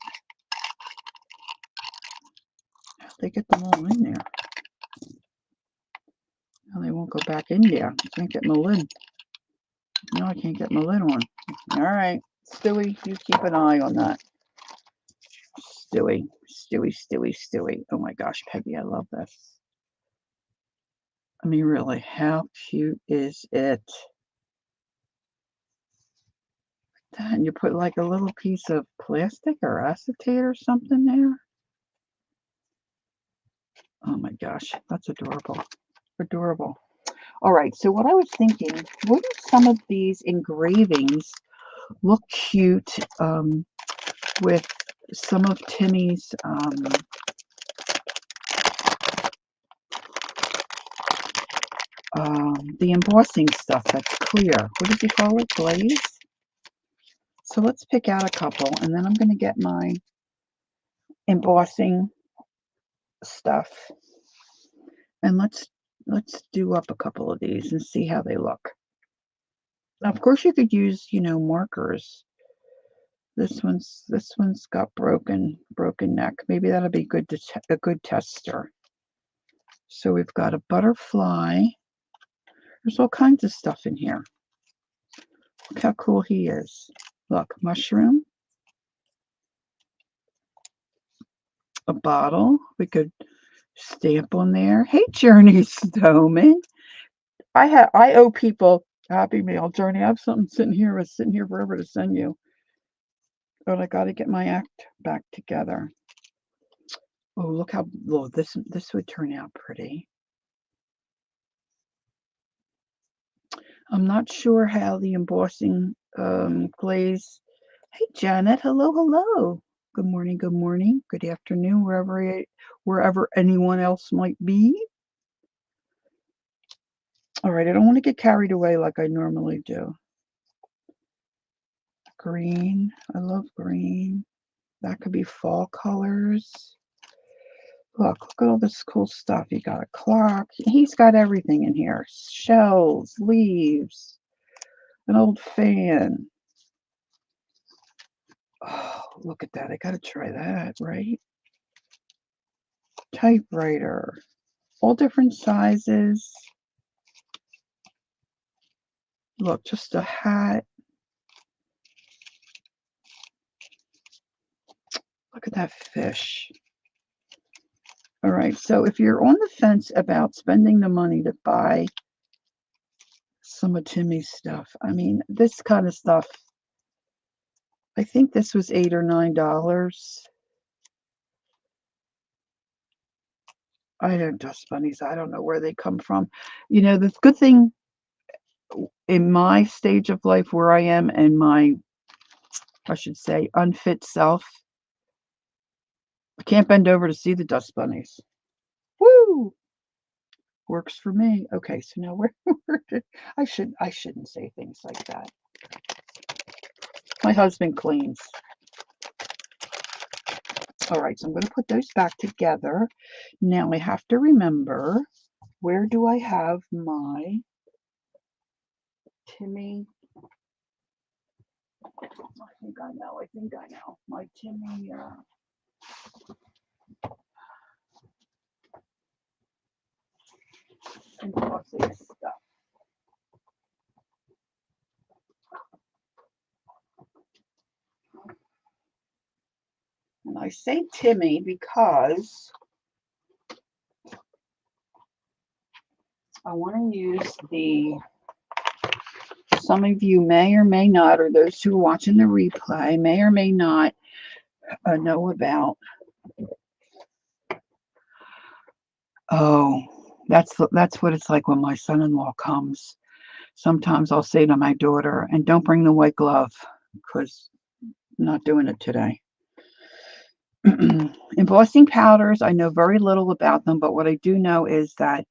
They get them all in there. Now they won't go back in there. I can't get my lid. No, I can't get my lid on. All right, Stewie, you keep an eye on that. Stewie, Stewie, Stewie, Stewie. Oh my gosh, Peggy, I love this. I mean, really, how cute is it? And you put like a little piece of plastic or acetate or something there. Oh my gosh, that's adorable. Adorable. All right, so what I was thinking, wouldn't some of these engravings look cute with some of Timmy's the embossing stuff that's clear. What did you call it? Glaze? So let's pick out a couple, and then I'm going to get my embossing stuff. And let's do up a couple of these and see how they look. Now, of course, you could use, markers. This one's got broken neck. Maybe that'll be good a good tester. So we've got a butterfly. There's all kinds of stuff in here. Look how cool he is. Look, mushroom. A bottle. We could stamp on there. Hey, Journey Stoneman. I owe people Happy Meal. Journey, I have something sitting here forever to send you. But I got to get my act back together. Oh, look how this would turn out pretty. I'm not sure how the embossing glaze. Hey, Janet. Hello, hello. Good morning. Good morning. Good afternoon, wherever anyone else might be. All right, I don't want to get carried away like I normally do. Green. I love green. That could be fall colors. Look at all this cool stuff. You got a clock. He's got everything in here. Shells, leaves, an old fan. Oh, look at that. I got to try that, right? Typewriter. All different sizes. Look, just a hat. Look at that fish. All right, so if you're on the fence about spending the money to buy some of Timmy's stuff, I mean, this kind of stuff, I think this was $8 or $9. I don't dust bunnies. I don't know where they come from. You know, the good thing in my stage of life where I am and my, I should say, unfit self, I can't bend over to see the dust bunnies. Woo! Works for me. Okay, so now where did I shouldn't say things like that. My husband cleans. All right, so I'm going to put those back together. Now I have to remember, where do I have my Timmy? I think I know. My Timmy and glossy stuff. And I say Timmy because I want to use some of you may or may not, or those who are watching the replay may or may not know about. Oh, that's what it's like when my son-in-law comes. Sometimes I'll say to my daughter, and don't bring the white glove, because I'm not doing it today. Embossing powders, I know very little about them, but what I do know is that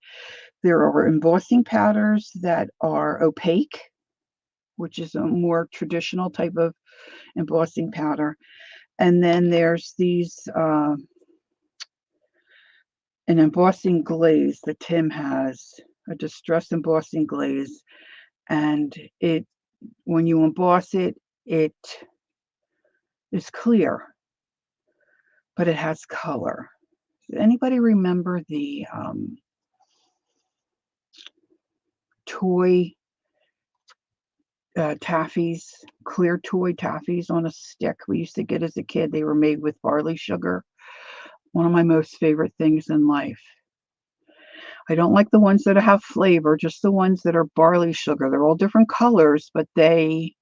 there are embossing powders that are opaque, which is a more traditional type of embossing powder. And then there's these, an embossing glaze that Tim has, a distress embossing glaze. And when you emboss it, it is clear, but it has color. Does anybody remember the toy taffies, clear toy taffies on a stick we used to get as a kid? They were made with barley sugar. One of my most favorite things in life. I don't like the ones that have flavor, just the ones that are barley sugar. They're all different colors, but they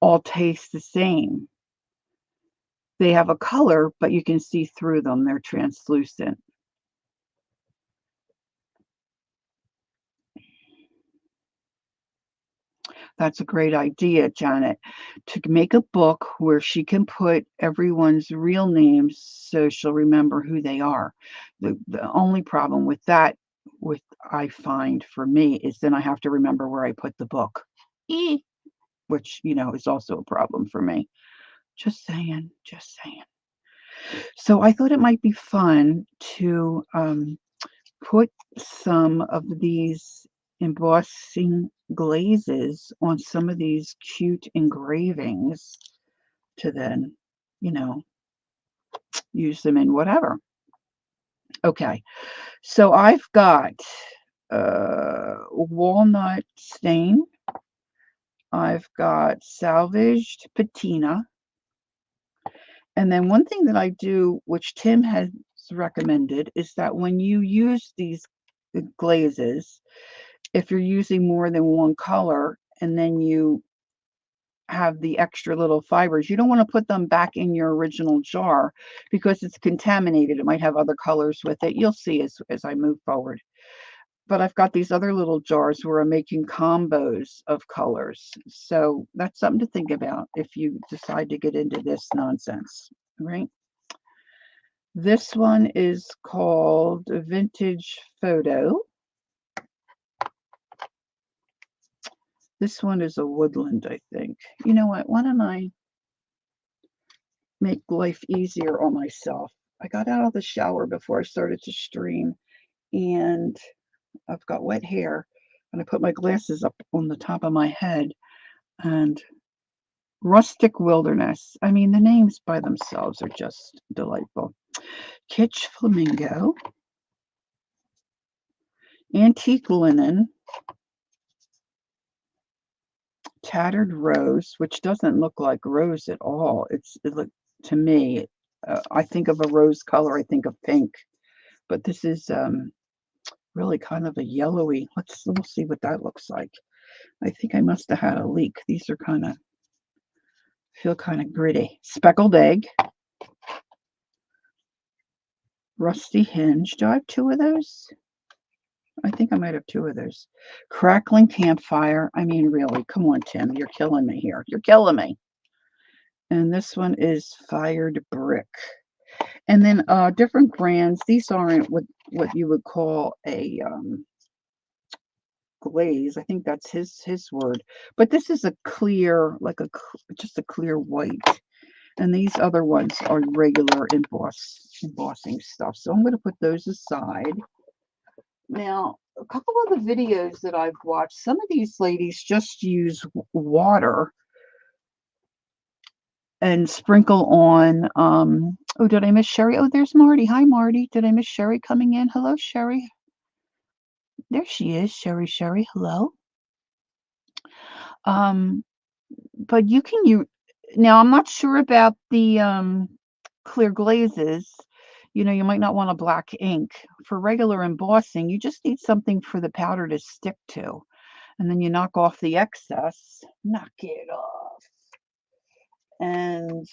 all taste the same. They have a color, but you can see through them. They're translucent. That's a great idea, Janet, to make a book where she can put everyone's real names so she'll remember who they are. The only problem with that, I find for me, is then I have to remember where I put the book, which, is also a problem for me. Just saying, just saying. So I thought it might be fun to put some of these embossing glazes on some of these cute engravings to then, use them in whatever. Okay, so I've got walnut stain. I've got salvaged patina. And then one thing that I do, which Tim has recommended, is that when you use these glazes, if you're using more than one color and then you have the extra little fibers, you don't want to put them back in your original jar because it's contaminated. It might have other colors with it. You'll see as I move forward. But I've got these other little jars where I'm making combos of colors. So that's something to think about if you decide to get into this nonsense, right? This one is called Vintage Photo. This one is a woodland, I think. You know what? Why don't I make life easier on myself? I got out of the shower before I started to stream, and I've got wet hair, and I put my glasses up on the top of my head, and Rustic Wilderness. I mean, the names by themselves are just delightful. Kitsch Flamingo, Antique Linen, Tattered Rose, which doesn't look like rose at all. It look to me, I think of a rose color, I think of pink, but this is really kind of a yellowy. We'll see what that looks like. I think I must have had a leak. These are feel kind of gritty. Speckled Egg, Rusty hinge. Do I have two of those? I think I might have two of those. Crackling campfire. I mean, really, come on, Tim. You're killing me here. You're killing me. And this one is fired brick. And then different brands. These aren't what you would call a glaze. I think that's his word. But this is a clear, like just a clear white. And these other ones are regular embossing stuff. So I'm going to put those aside. Now, a couple of the videos that I've watched, some of these ladies just use water and sprinkle on, oh, did I miss Sherry? Oh, there's Marty. Hi, Marty. Did I miss Sherry coming in? Hello, Sherry. There she is, Sherry. Hello. But you can use, now I'm not sure about the clear glazes. You know, you might not want a black ink. For regular embossing, you just need something for the powder to stick to. And then you knock off the excess, knock it off, and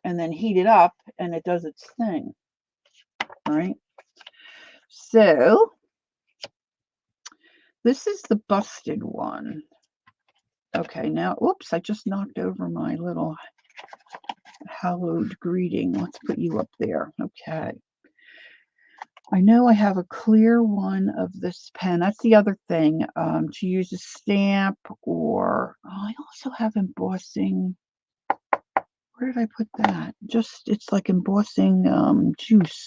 then heat it up, and it does its thing. All right. So this is the busted one. Okay, now, oops, I just knocked over my little hallowed greeting. Let's put you up there. Okay. I know I have a clear one of this pen. That's the other thing, to use a stamp, or I also have embossing. Where did I put that? Just, it's like embossing juice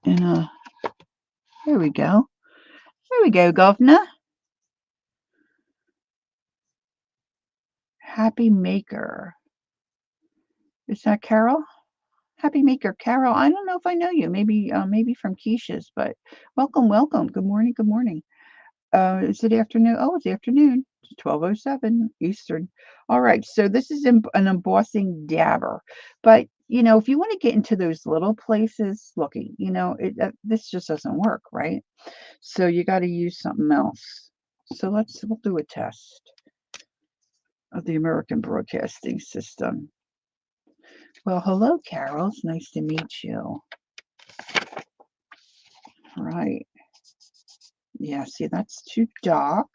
in a, there we go. There we go, governor. Happy Maker. Is that Carol? Happy Maker, Carol. I don't know if I know you. Maybe from Keisha's, but welcome. Good morning. Is it afternoon? Oh, it's afternoon. It's 12:07 Eastern. All right. So this is an embossing dabber. But, you know, if you want to get into those little places, looky, you know, this just doesn't work, right? So you got to use something else. So we'll do a test of the American Broadcasting System. Well, hello, Carol. It's nice to meet you. Right. Yeah, see, that's too dark.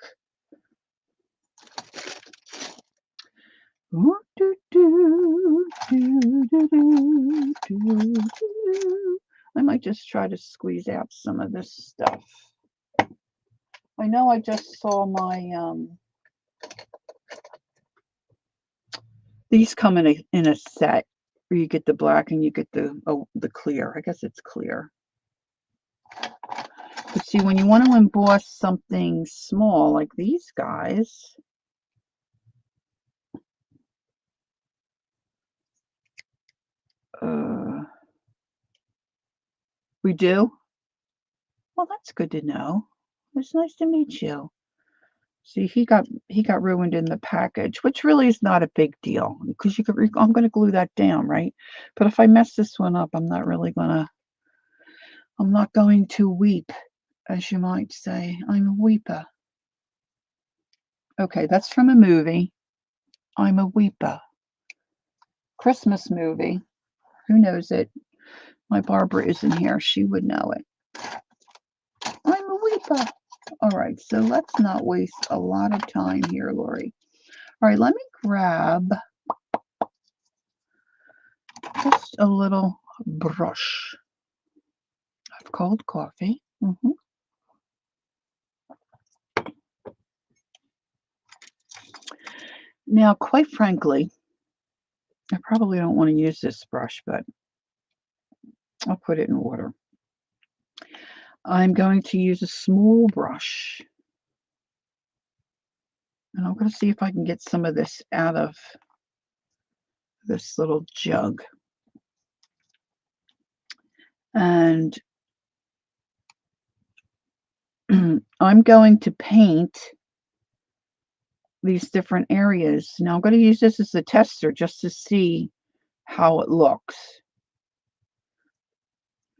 I might just try to squeeze out some of this stuff. I know I just saw my these come in a set where you get the black and you get the clear. I guess it's clear. But see, when you want to emboss something small like these guys, we do. Well, that's good to know. It's nice to meet you. See, he got ruined in the package, which really is not a big deal because I'm going to glue that down, right? But if I mess this one up, I'm not going to weep, as you might say. I'm a weeper. Okay, that's from a movie. I'm a weeper. Christmas movie. Who knows it? My Barbara isn't here. She would know it. I'm a weeper. All right, so let's not waste a lot of time here, Lori. All right, let me grab just a little brush of cold coffee. Now, quite frankly, I probably don't want to use this brush, but I'll put it in water. I'm going to use a small brush, and I'm going to see if I can get some of this out of this little jug. And I'm going to paint these different areas. Now I'm going to use this as a tester just to see how it looks.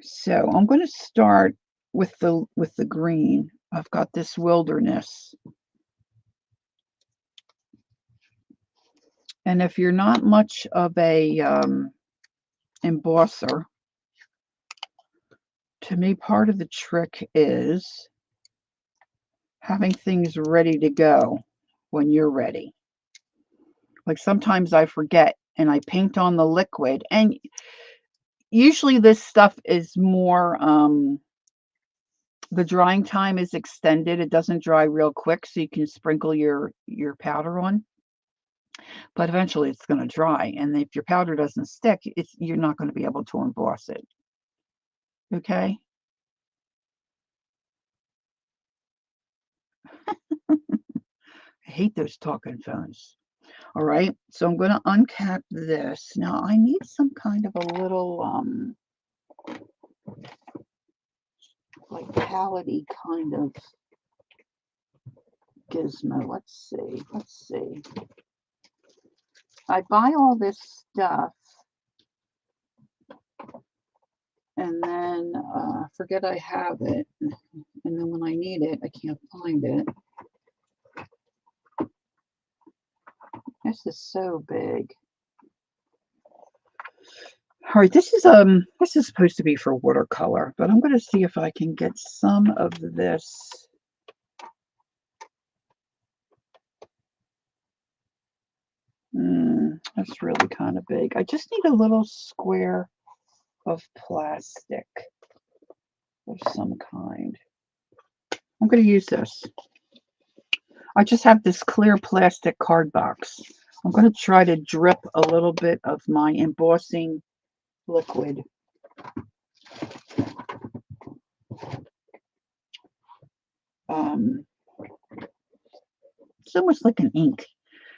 So I'm going to start with the green. I've got this wilderness. And if you're not much of a embosser, To me, part of the trick is having things ready to go when you're ready. Like sometimes I forget and I paint on the liquid, and usually this stuff is more, the drying time is extended. It doesn't dry real quick, so you can sprinkle your powder on, but eventually it's going to dry. And if your powder doesn't stick, you're not going to be able to emboss it. Okay. I hate those talking phones. All right, so I'm going to uncap this. Now I need some kind of a little like palette-y kind of gizmo. Let's see. I buy all this stuff and then forget I have it, and then when I need it, I can't find it. This is so big. All right, this is supposed to be for watercolor, but I'm going to see if I can get some of this. That's really kind of big. I just need a little square of plastic of some kind. I'm going to use this. I just have this clear plastic card box. I'm going to try to drip a little bit of my embossing liquid. It's almost like an ink,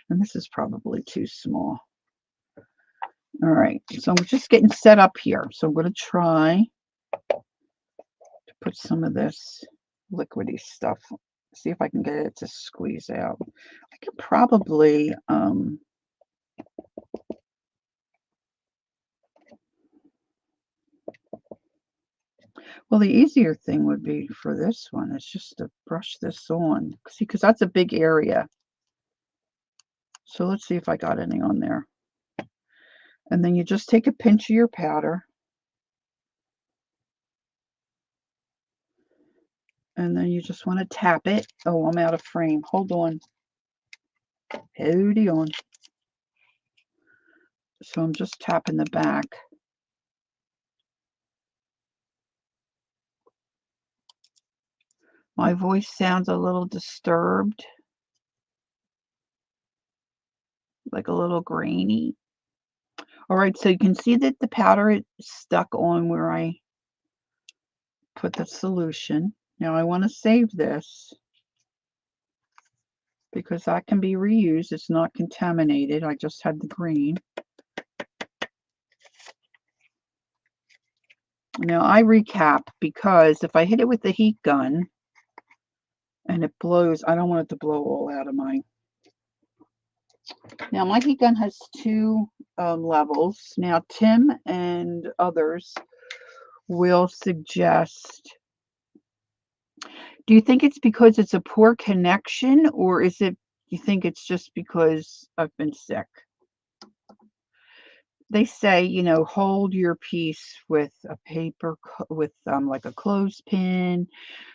and this is probably too small. All right, so I'm just getting set up here. So I'm going to try to put some of this liquidy stuff. See if I can get it to squeeze out. I could probably well, the easier thing would be for this one is just to brush this on. See, because that's a big area. So let's see if I got any on there. And then you just take a pinch of your powder. And then you just want to tap it. Oh, I'm out of frame. Hold on. Hold on. So I'm just tapping the back. My voice sounds a little disturbed, like a little grainy. All right, so you can see that the powder is stuck on where I put the solution. Now I want to save this because that can be reused. It's not contaminated. I just had the green. Now I recap because if I hit it with the heat gun and it blows, I don't want it to blow all out of mine. Now my heat gun has two levels. Now Tim and others will suggest, do you think it's because it's a poor connection, or is it, you think it's just because I've been sick? They say, you know, hold your piece with a paper, with like a clothespin,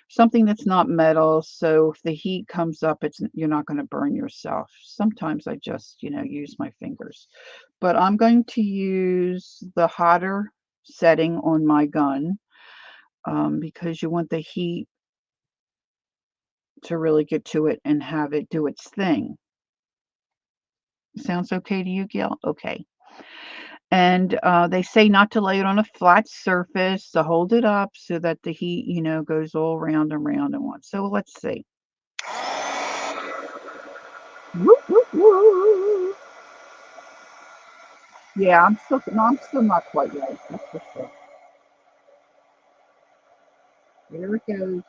something that's not metal, so if the heat comes up, you're not going to burn yourself. Sometimes I just, you know, use my fingers, but I'm going to use the hotter setting on my gun because you want the heat to really get to it and have it do its thing. Sounds okay to you, Gail? Okay. And they say not to lay it on a flat surface, to hold it up so that the heat, you know, goes all round and round and on. So let's see. Whoop, whoop, whoop. Yeah, I'm still not quite right. That's for sure. There it goes.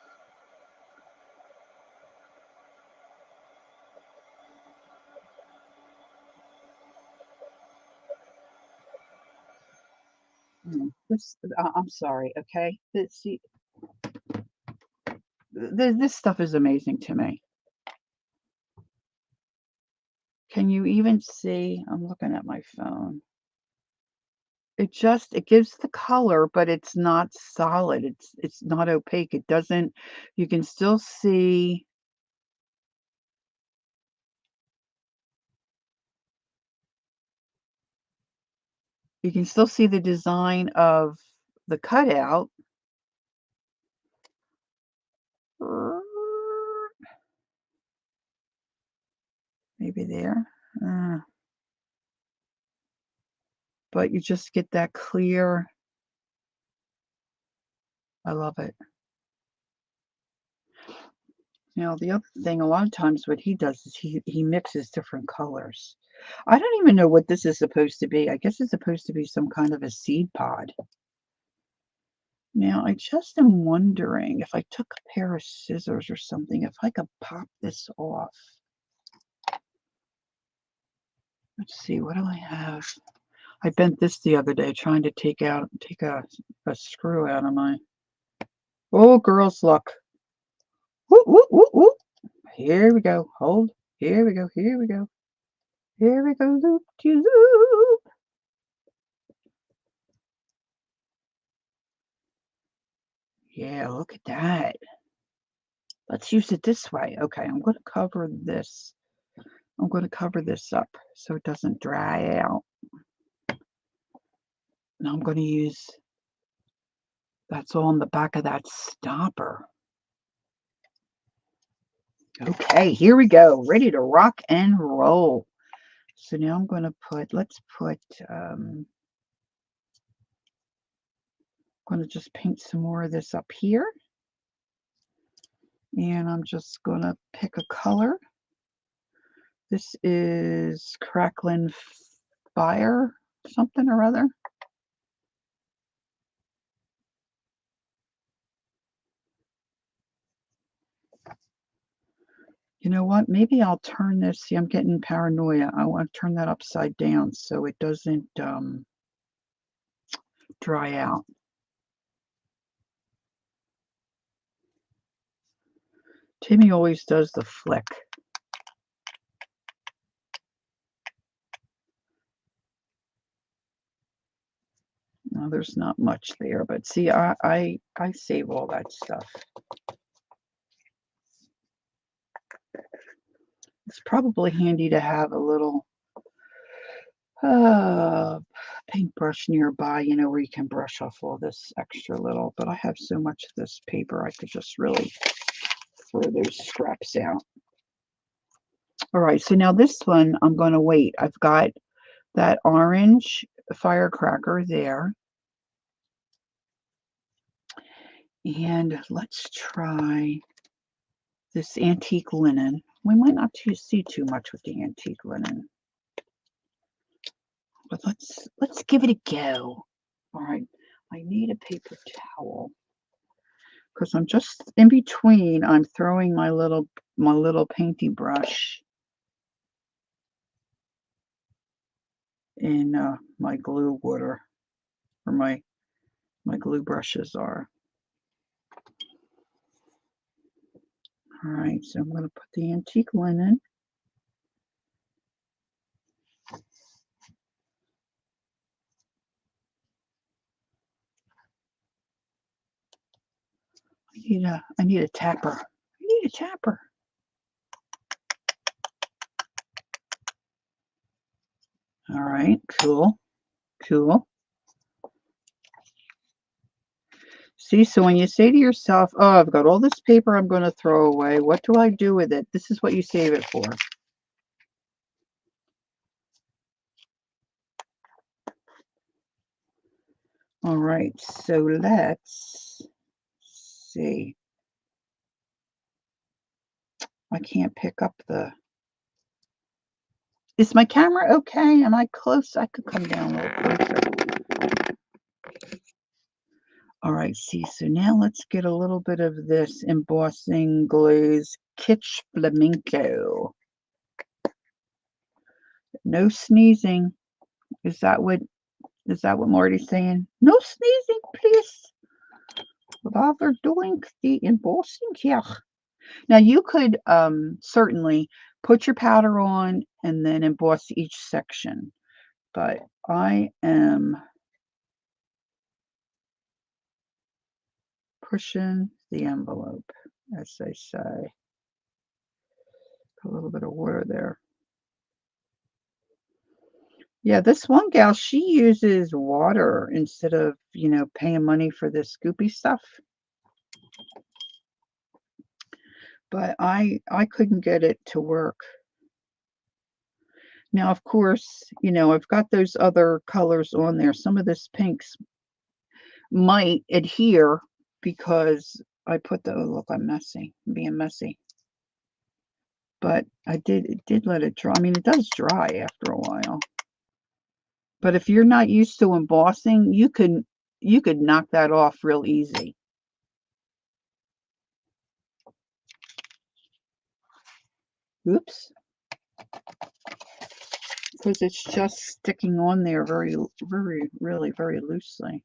I'm sorry. Okay, this stuff is amazing to me. Can you even see? I'm looking at my phone. it gives the color, but it's not solid. It's not opaque. It doesn't you can still see the design of the cutout. Maybe there. Uh, but you just get that clear. I love it. Now, the other thing, a lot of times what he does is he mixes different colors. I don't even know what this is supposed to be. I guess it's supposed to be some kind of a seed pod. Now, I just am wondering if I took a pair of scissors or something, if I could pop this off. Let's see, what do I have? I bent this the other day trying to take a screw out of my. Oh, girls, luck. Woo, woo, woo, woo. Here we go. Hold. Here we go. Here we go. Here we go. Loop de loop. Yeah, look at that. Let's use it this way. Okay, I'm going to cover this. I'm going to cover this up so it doesn't dry out. Now I'm going to use, that's all on the back of that stopper. Okay, here we go. Ready to rock and roll. So now I'm going to put, I'm going to just paint some more of this up here. And I'm just going to pick a color. This is Crackling Fire, something or other. You know what? Maybe I'll turn this. See, I'm getting paranoia. I want to turn that upside down so it doesn't dry out. Timmy always does the flick. No, there's not much there, but see, I save all that stuff. It's probably handy to have a little paintbrush nearby, you know, where you can brush off all this extra little, but I have so much of this paper, I could just really throw those scraps out. All right, so now this one, I'm going to wait. I've got that orange firecracker there. And let's try this antique linen. We might not see too much with the antique linen. But let's give it a go. All right, I need a paper towel because I'm just in between. I'm throwing my little painty brush in my glue water, where my glue brushes are. All right, so I'm going to put the antique linen. I need a tapper. I need a tapper. All right, cool. Cool. See, so when you say to yourself, oh, I've got all this paper I'm going to throw away. What do I do with it? This is what you save it for. All right, so let's see. I can't pick up the... Is my camera okay? Am I close? I could come down a little closer. All right, see, so now let's get a little bit of this embossing glaze Kitsch Flamenco. No sneezing. Is that what Marty's saying? No sneezing, please. While they're doing the embossing here. Now you could certainly put your powder on and then emboss each section, but I am cushion the envelope, as they say. A little bit of water there. Yeah, this one gal, she uses water instead of, paying money for this scoopy stuff. But I couldn't get it to work. Now, of course, I've got those other colors on there. Some of this pinks might adhere because I put the, oh, look, I'm messy. I'm being messy. But it did let it dry. I mean, it does dry after a while. But if you're not used to embossing, you could knock that off real easy. Oops. Because it's just sticking on there very, very, really very loosely.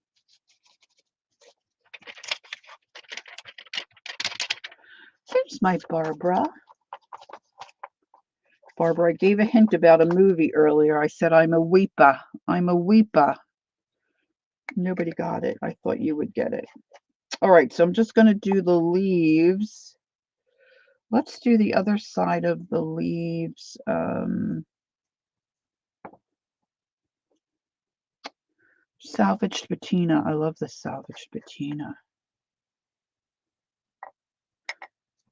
Here's my Barbara. Barbara, I gave a hint about a movie earlier. I said, I'm a weeper. I'm a weeper. Nobody got it. I thought you would get it. All right, so I'm just going to do the leaves. Let's do the other side of the leaves. Salvaged patina. I love the salvaged patina.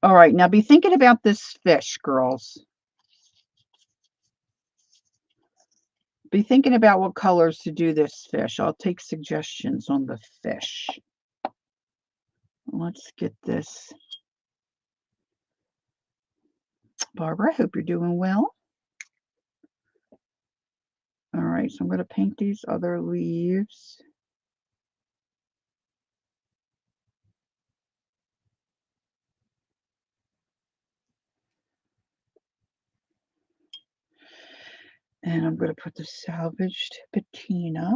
All right, now be thinking about this fish, girls. Be thinking about what colors to do this fish. I'll take suggestions on the fish. Let's get this. Barbara, I hope you're doing well. All right, so I'm going to paint these other leaves. And I'm going to put the salvaged patina.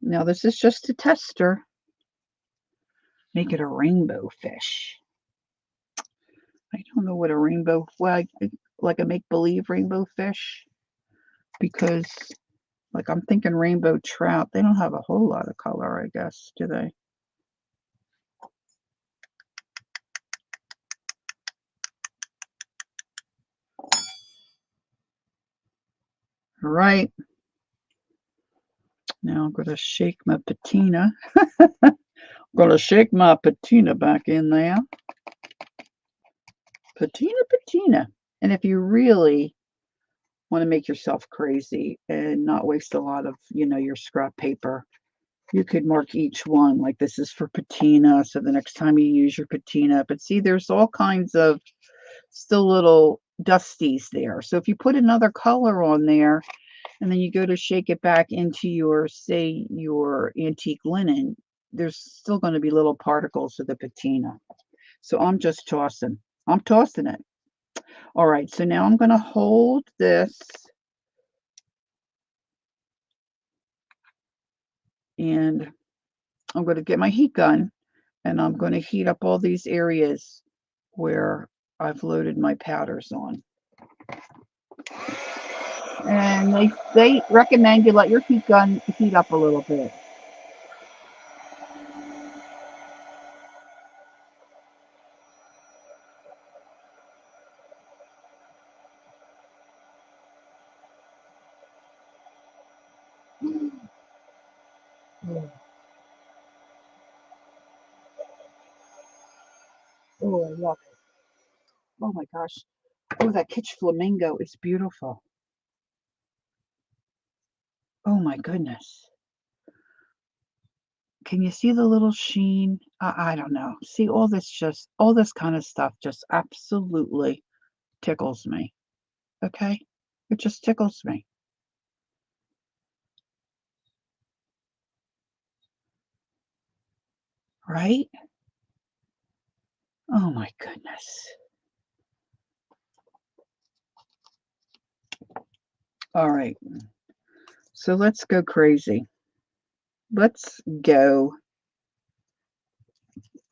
Now, this is just a tester. Make it a rainbow fish. I don't know what a rainbow, like a make-believe rainbow fish. Because, like, I'm thinking rainbow trout. They don't have a whole lot of color, I guess, do they? All right. Now I'm going to shake my patina. I'm going to shake my patina back in there. Patina. And if you really want to make yourself crazy and not waste a lot of, your scrap paper, you could mark each one like this is for patina. So the next time you use your patina, but see, there's all kinds of still little dusties there. So if you put another color on there and then you go to shake it back into your, say, your antique linen, there's still going to be little particles of the patina. So I'm just tossing. I'm tossing it. All right, so now I'm going to hold this and I'm going to get my heat gun and I'm going to heat up all these areas where I've loaded my powders on. And they recommend you let your heat gun heat up a little bit. Oh, I love it. Oh my gosh. Oh, that kitsch flamingo is beautiful. Oh my goodness. Can you see the little sheen? I don't know. See, all this kind of stuff just absolutely tickles me. Okay? It just tickles me. Right? Oh my goodness. All right. So let's go crazy. Let's go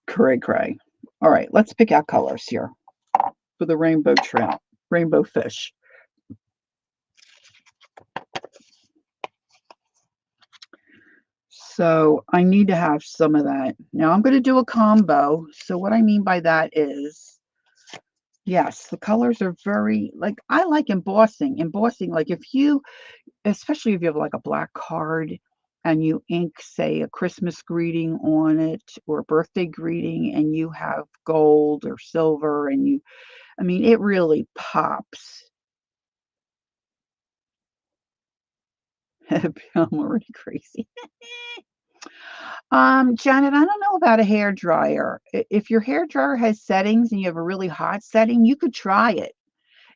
cray. All right, let's pick out colors here for the rainbow trout, rainbow fish. So I need to have some of that. Now I'm going to do a combo. So what I mean by that is, yes, the colors are very, like, I like embossing. Embossing, like if you, especially if you have like a black card and you ink, say, a Christmas greeting on it or a birthday greeting, and you have gold or silver, and you, I mean, it really pops. I'm already crazy. Janet, I don't know about a hair dryer. If your hair dryer has settings and you have a really hot setting, you could try it.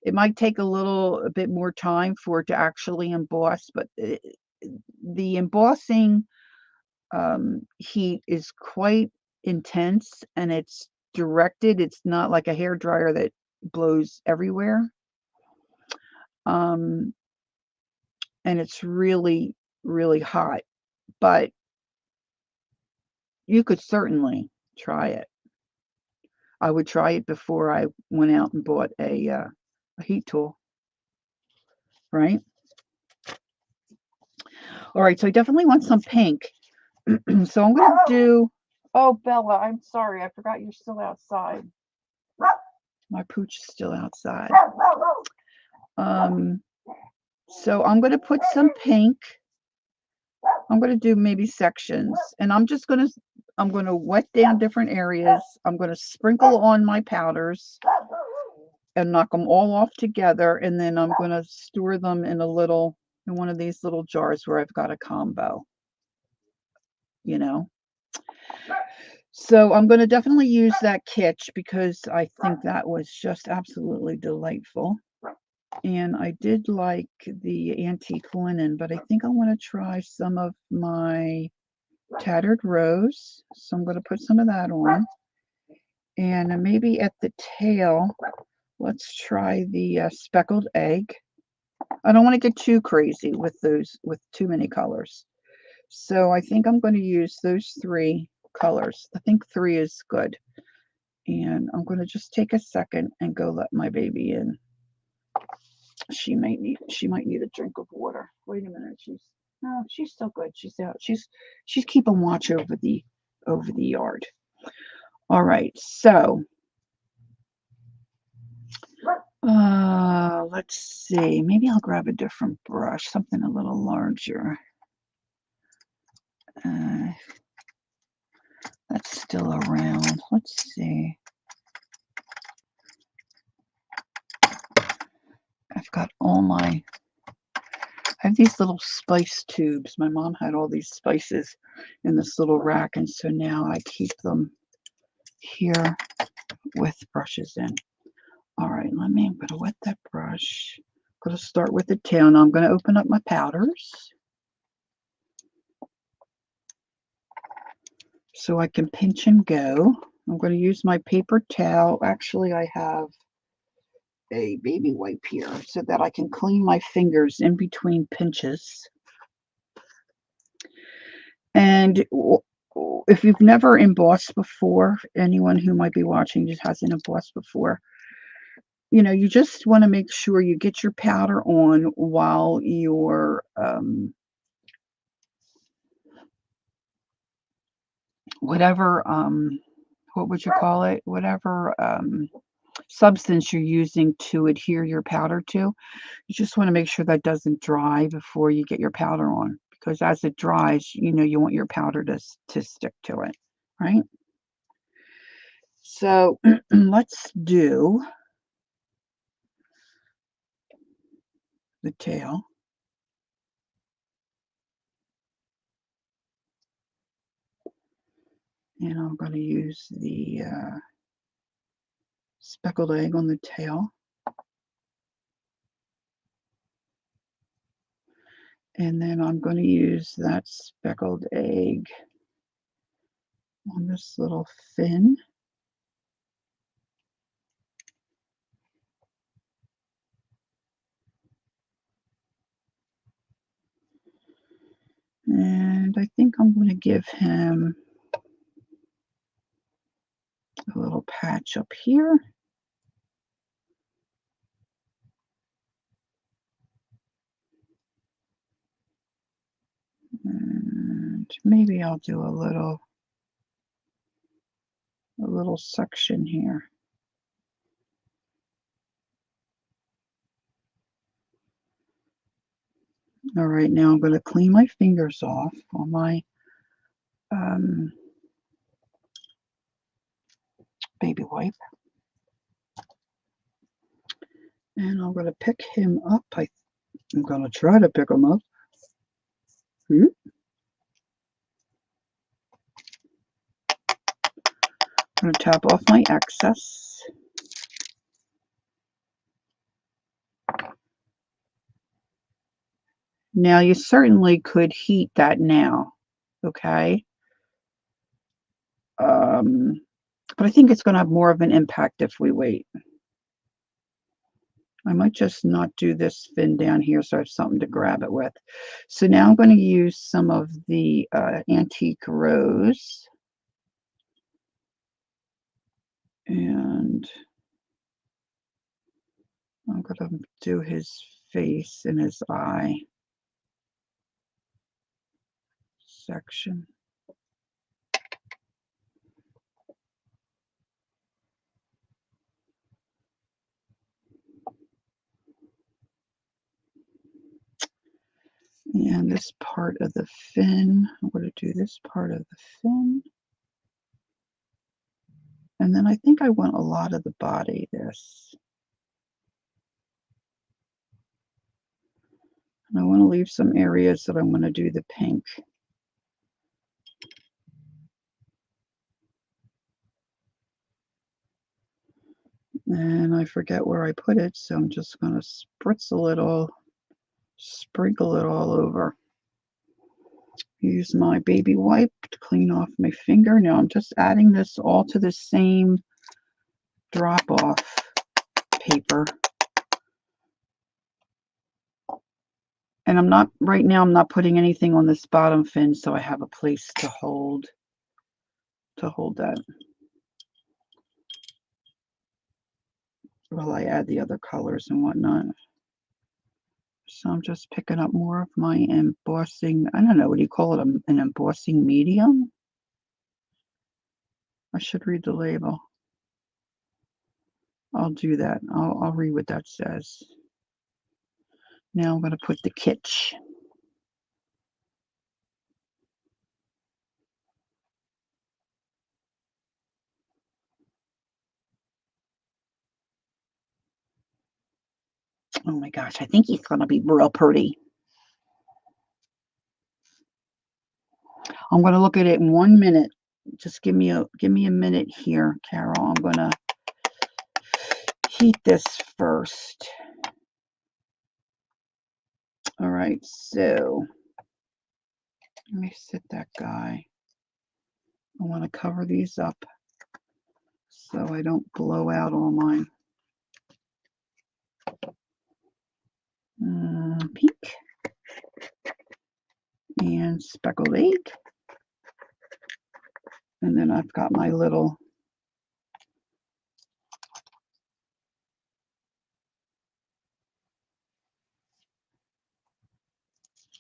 It might take a bit more time for it to actually emboss, but the embossing heat is quite intense, and it's directed. It's not like a hair dryer that blows everywhere. Um, and it's really, really hot, but you could certainly try it. I would try it before I went out and bought a heat tool, right? All right, so I definitely want some pink. So I'm going to do, oh, Bella, I'm sorry. I forgot you're still outside. My pooch is still outside. Um, so I'm going to put some pink. I'm going to do maybe sections, and I'm going to wet down different areas. I'm going to sprinkle on my powders and knock them all off together, and then I'm going to store them in in one of these little jars where I've got a combo, you know. So I'm going to definitely use that kitsch because I think that was just absolutely delightful. And I did like the antique linen, but I think I want to try some of my tattered rose. So I'm going to put some of that on. And maybe at the tail, let's try the speckled egg. I don't want to get too crazy with with too many colors. So I think I'm going to use those three colors. I think three is good. And I'm going to just take a second and go let my baby in. She might need a drink of water. Wait a minute. She's still good. She's out. She's keeping watch over the yard. All right. So let's see. Maybe I'll grab a different brush, something a little larger. Uh, that's still around. Let's see. I've got I have these little spice tubes. My mom had all these spices in this little rack, and so now I keep them here with brushes in. All right, I'm going to wet that brush. I'm going to start with the tail. Now I'm going to open up my powders so I can pinch and go. I'm going to use my paper towel. Actually, I have a baby wipe here so that I can clean my fingers in between pinches. And if you've never embossed before, anyone who might be watching just hasn't embossed before, you just want to make sure you get your powder on while you're whatever what would you call it? Whatever substance you're using to adhere your powder to. You just want to make sure that doesn't dry before you get your powder on, because as it dries, you want your powder to stick to it, right? So let's do the tail. And I'm going to use the speckled egg on the tail. And then I'm going to use that speckled egg on this little fin. And I think I'm going to give him a little patch up here. And maybe I'll do a little section here. All right, now I'm going to clean my fingers off on my baby wipe. And I'm going to pick him up. I'm going to try to pick him up. I'm going to tap off my excess. Now, you certainly could heat that now, okay? But I think it's going to have more of an impact if we wait. I might just not do this fin down here so I have something to grab it with. So now I'm going to use some of the antique rose. And I'm going to do his face and his eye section. And this part of the fin, I'm going to do this part of the fin. And then I think I want a lot of the body, this. And I want to leave some areas that I'm going to do the pink. And I forget where I put it, so I'm just going to spritz a little, sprinkle it all over. Use my baby wipe to clean off my finger. Now I'm just adding this all to the same drop-off paper. And right now I'm not putting anything on this bottom fin, so I have a place to hold that while I add the other colors and whatnot. So I'm just picking up more of my embossing, I don't know, what do you call it, an embossing medium? I should read the label. I'll do that. I'll read what that says. Now I'm going to put the kitsch. Oh my gosh, I think he's going to be real pretty. I'm going to look at it in 1 minute. Just give me a minute here, Carol. I'm going to heat this first. All right, so let me sit that guy. I want to cover these up so I don't blow out all mine. Pink and speckled egg. And then I've got my little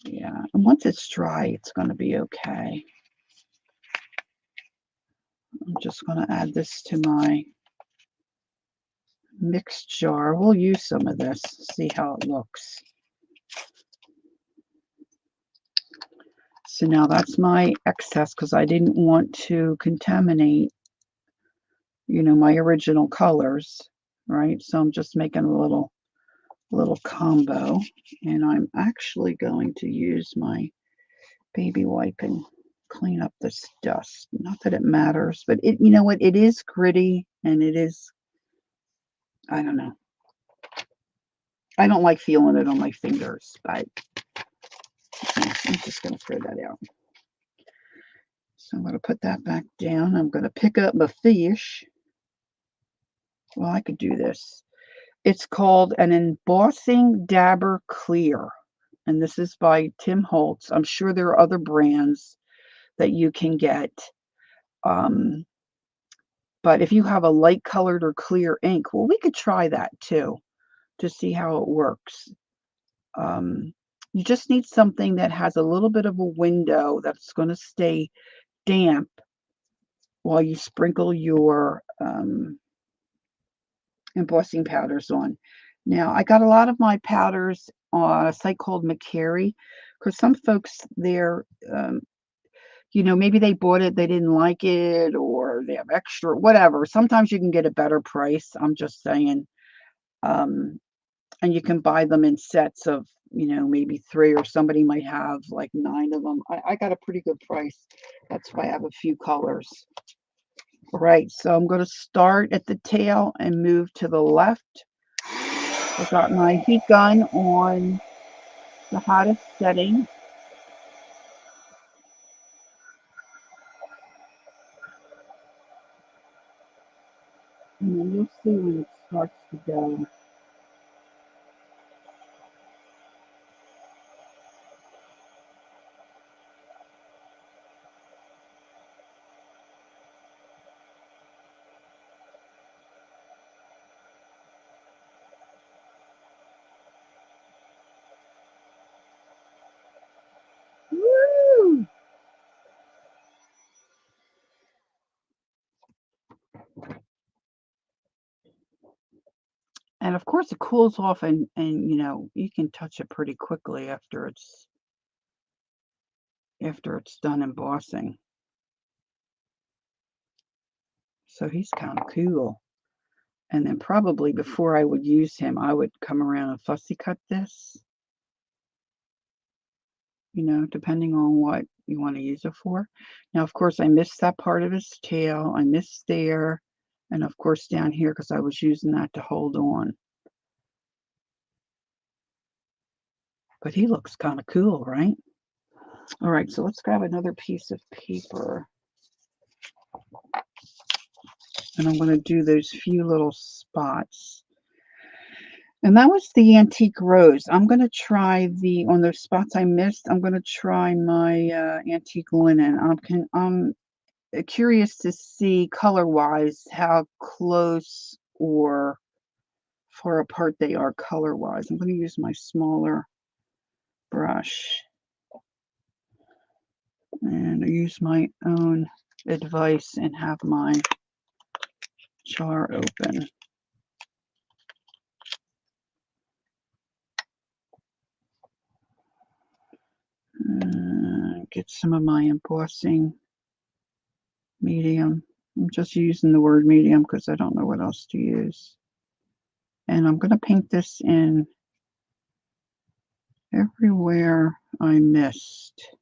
and once it's dry, it's going to be okay. I'm just going to add this to my mixed jar. We'll use some of this, see how it looks. So now that's my excess because I didn't want to contaminate, my original colors, right? So I'm just making a little combo, and I'm actually going to use my baby wipe and clean up this dust. Not that it matters, but you know what? It is gritty, and it is, I don't know. I don't like feeling it on my fingers, but I'm just going to throw that out. So I'm going to put that back down. I'm going to pick up my fish. Well, I could do this. It's called an Embossing Dabber Clear, and this is by Tim Holtz. I'm sure there are other brands that you can get. But if you have a light colored or clear ink, well, we could try that too to see how it works. You just need something that has a little bit of a window that's going to stay damp while you sprinkle your embossing powders on. Now, I got a lot of my powders on a site called McCary, because some folks there, maybe they bought it, they didn't like it, or they have extra, whatever. Sometimes you can get a better price. I'm just saying. And you can buy them in sets of, maybe 3, or somebody might have like 9 of them. I got a pretty good price. That's why I have a few colors. All right, so I'm going to start at the tail and move to the left. I got my heat gun on the hottest setting. And then you'll see when it starts to go. Woo! And of course it cools off, and you can touch it pretty quickly after it's done embossing. So he's kind of cool. And then probably before I would use him, I would come around and fussy cut this, depending on what you want to use it for. Now, of course, I missed that part of his tail. I missed there. And of course down here, because I was using that to hold on. But he looks kind of cool, right? All right, so let's grab another piece of paper. And I'm going to do those few little spots. And that was the antique rose. I'm going to try on those spots I missed, I'm going to try my antique linen. I'm curious to see color-wise how close or far apart they are color-wise. I'm going to use my smaller brush. And I use my own advice and have my jar open. Get some of my embossing medium. I'm just using the word medium because I don't know what else to use. And I'm going to paint this in everywhere I missed,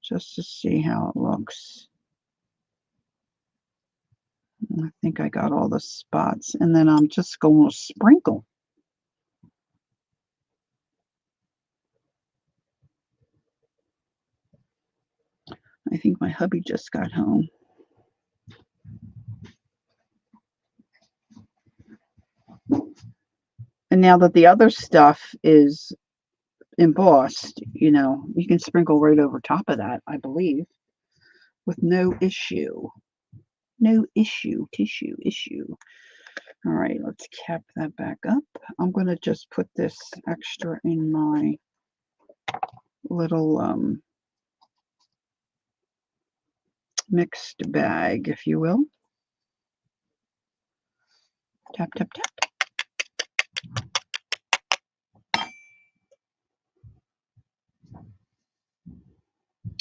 just to see how it looks. I think I got all the spots, and then I'm just going to sprinkle. I think my hubby just got home. And now that the other stuff is embossed, you can sprinkle right over top of that, I believe, with no issue. No issue, tissue issue. All right, let's cap that back up. I'm going to just put this extra in my little mixed bag, if you will. Tap, tap, tap.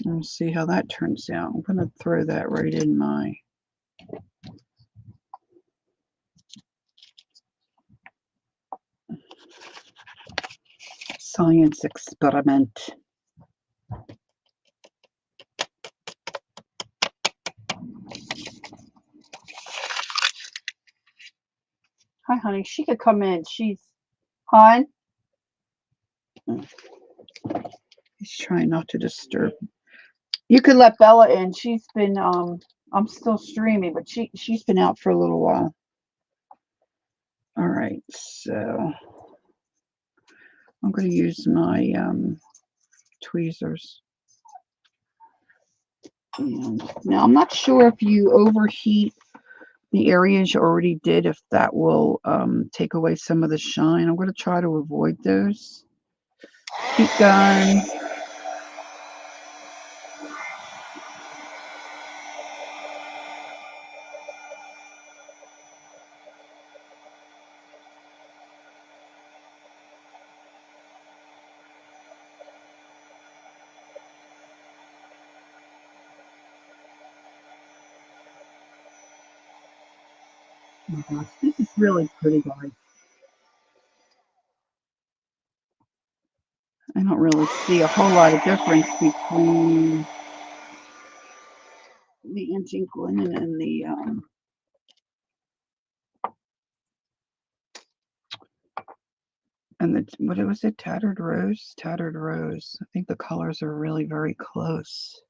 We'll see how that turns out. I'm going to throw that right in my science experiment. Hi, honey. She could come in. Hon? He's trying not to disturb. You could let Bella in. She's been, I'm still streaming, but she's been out for a little while. All right, so I'm going to use my tweezers. And now, I'm not sure if you overheat the areas you already did, if that will take away some of the shine. I'm going to try to avoid those. heat gun. Oh my gosh, this is really pretty, guys. I don't really see a whole lot of difference between the antique linen and the what was it, tattered rose? Tattered rose. I think the colors are really very close.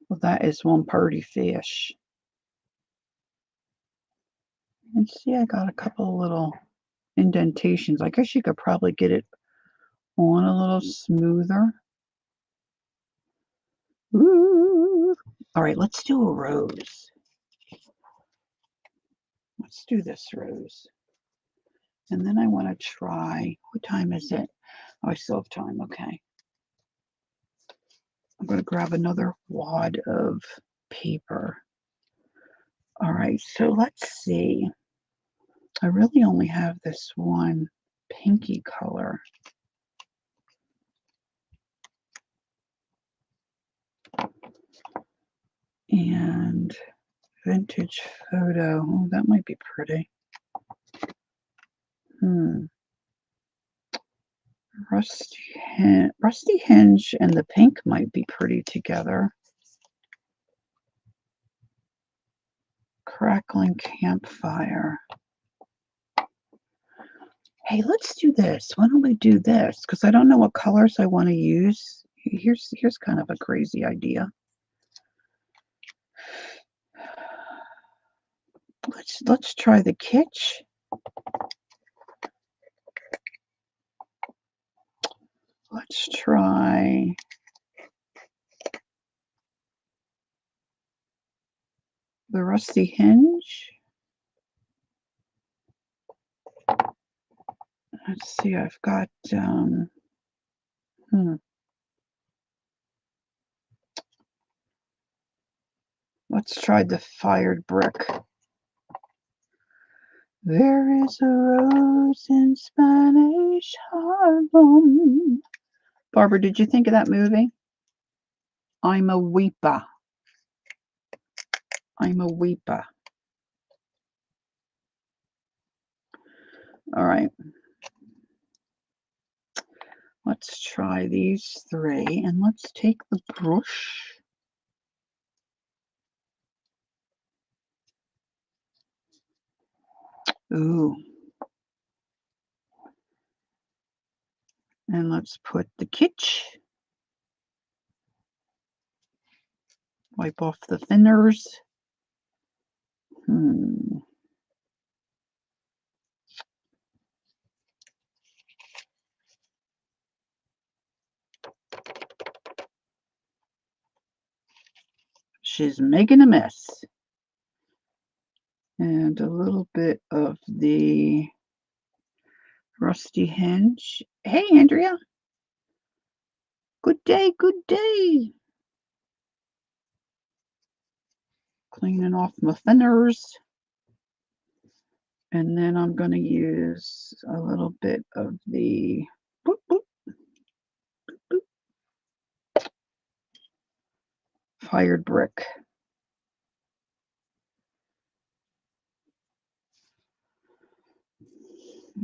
Well, that is one pretty fish. And see, I got a couple of little indentations. I guess you could probably get it on a little smoother. Ooh. All right, let's do a rose. Let's do this rose. And then I want to try, what time is it? Oh, I still have time. Okay. I'm going to grab another wad of paper. All right, so let's see. I really only have this one pinky color. And vintage photo. Oh, that might be pretty. Rusty hinge and the pink might be pretty together. Crackling campfire. Hey, let's do this. Why don't we do this? Because I don't know what colors I want to use. Here's kind of a crazy idea. Let's try the kitsch. Let's try the rusty hinge. Let's see, I've got let's try the fired brick. There is a rose in Spanish Harlem. Barbara, did you think of that movie? I'm a weeper. I'm a weeper. All right. Let's try these three, and let's take the brush. Ooh. And let's put the kitsch. Wipe off the thinners. She's making a mess. And a little bit of the rusty hinge. Hey, Andrea. Good day, good day. Cleaning off my thinners. And then I'm going to use a little bit of the boop, boop, boop, boop, fired brick.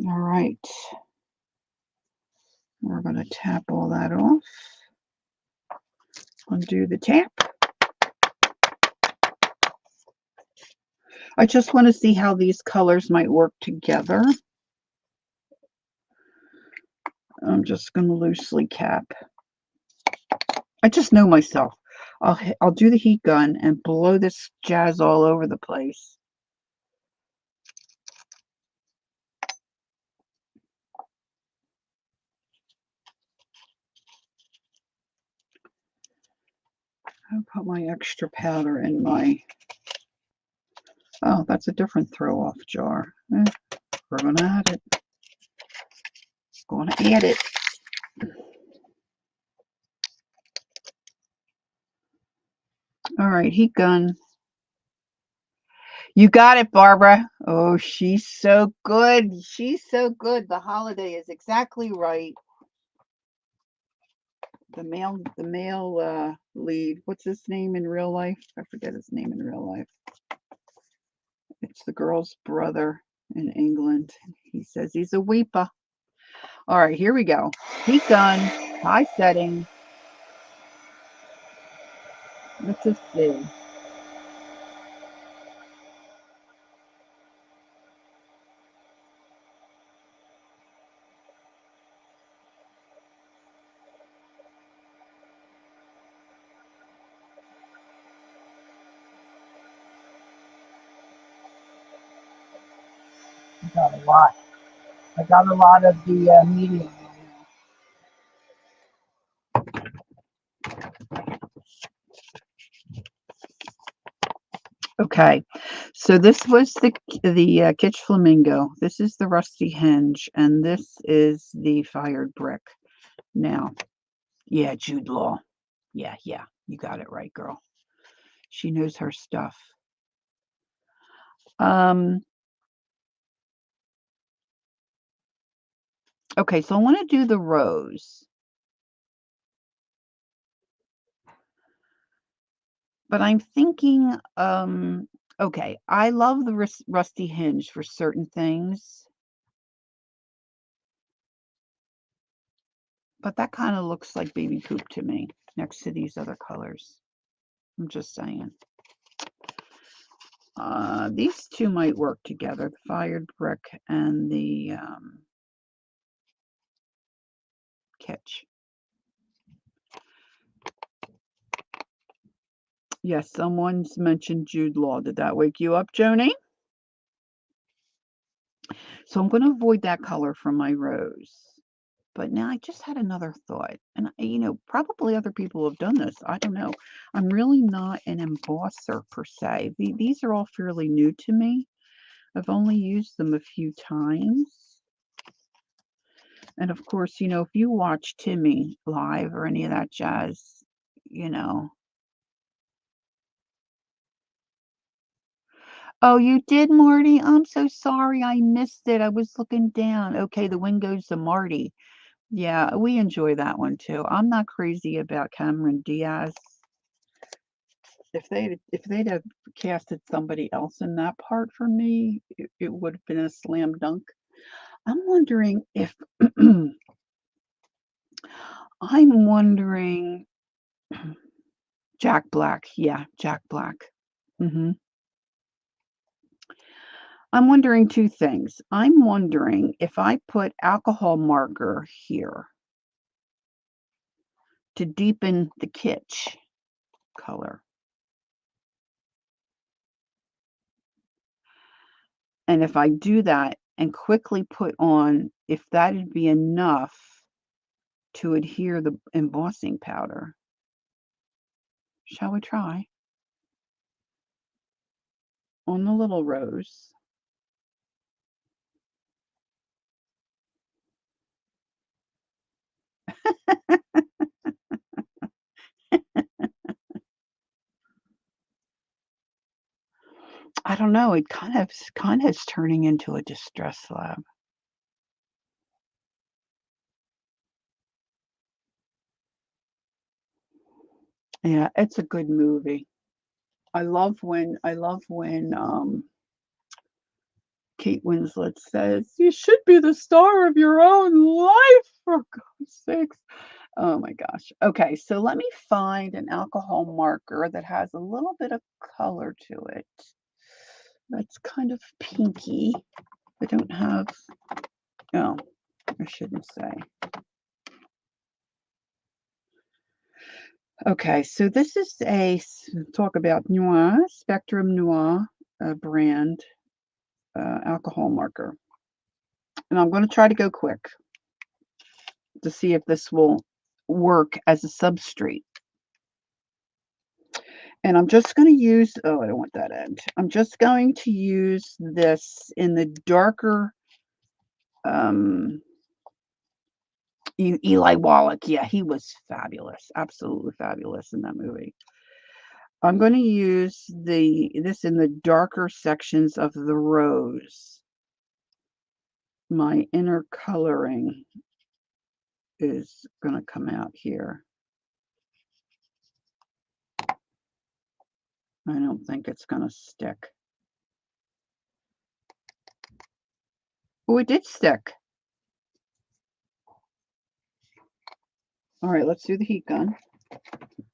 All right. We're going to tap all that off. Undo the tap. I just want to see how these colors might work together. I'm just going to loosely cap. I just know myself. I'll do the heat gun and blow this jazz all over the place. I'll put my extra powder in my, oh, that's a different throw-off jar. We're going to add it. Going to add it. All right, heat gun. You got it, Barbara. Oh, she's so good. She's so good. The holiday is exactly right. The male lead. What's his name in real life? I forget his name in real life. It's the girl's brother in England. He says he's a weeper. All right, here we go. Heat gun, high setting. Let's just see. I got a lot. I got a lot of the medium. Okay, so this was the Kitsch Flamingo. This is the rusty hinge, and this is the fired brick. Now, yeah, Jude Law. Yeah, you got it right, girl. She knows her stuff. Okay, so I want to do the rose. But I'm thinking, okay, I love the rusty hinge for certain things. But that kind of looks like baby poop to me next to these other colors. I'm just saying. These two might work together, the fired brick and the Kitsch. Yes, someone's mentioned Jude Law. Did that wake you up, Joni? So I'm going to avoid that color from my rose. But now I just had another thought. And, probably other people have done this. I don't know. I'm really not an embosser per se. These are all fairly new to me. I've only used them a few times. And of course, if you watch Timmy live or any of that jazz, Oh, you did, Marty? I'm so sorry. I missed it. I was looking down. Okay, the win goes to Marty. Yeah, we enjoy that one too. I'm not crazy about Cameron Diaz. If they'd have casted somebody else in that part for me, it would have been a slam dunk. I'm wondering if I'm wondering Jack Black. Yeah, Jack Black. I'm wondering two things. I'm wondering if I put alcohol marker here to deepen the kitsch color. And if I do that and quickly put on, if that'd be enough to adhere the embossing powder. Shall we try? On the little rose. I don't know. It kind of is turning into a distress lab. Yeah, it's a good movie. I love when Kate Winslet says, "You should be the star of your own life, for God's sakes." Oh my gosh. Okay, so let me find an alcohol marker that has a little bit of color to it. That's kind of pinky. I don't have, oh, I shouldn't say. Okay, so this is talk about Noir, Spectrum Noir brand alcohol marker. And I'm going to try to go quick to see if this will work as a substrate. And I'm just going to use, oh, I don't want that end. I'm just going to use this in the darker Eli Wallach. Yeah, he was fabulous, absolutely fabulous in that movie. I'm going to use this in the darker sections of the rose. My inner coloring is going to come out here. I don't think it's going to stick. Oh, it did stick. All right, let's do the heat gun.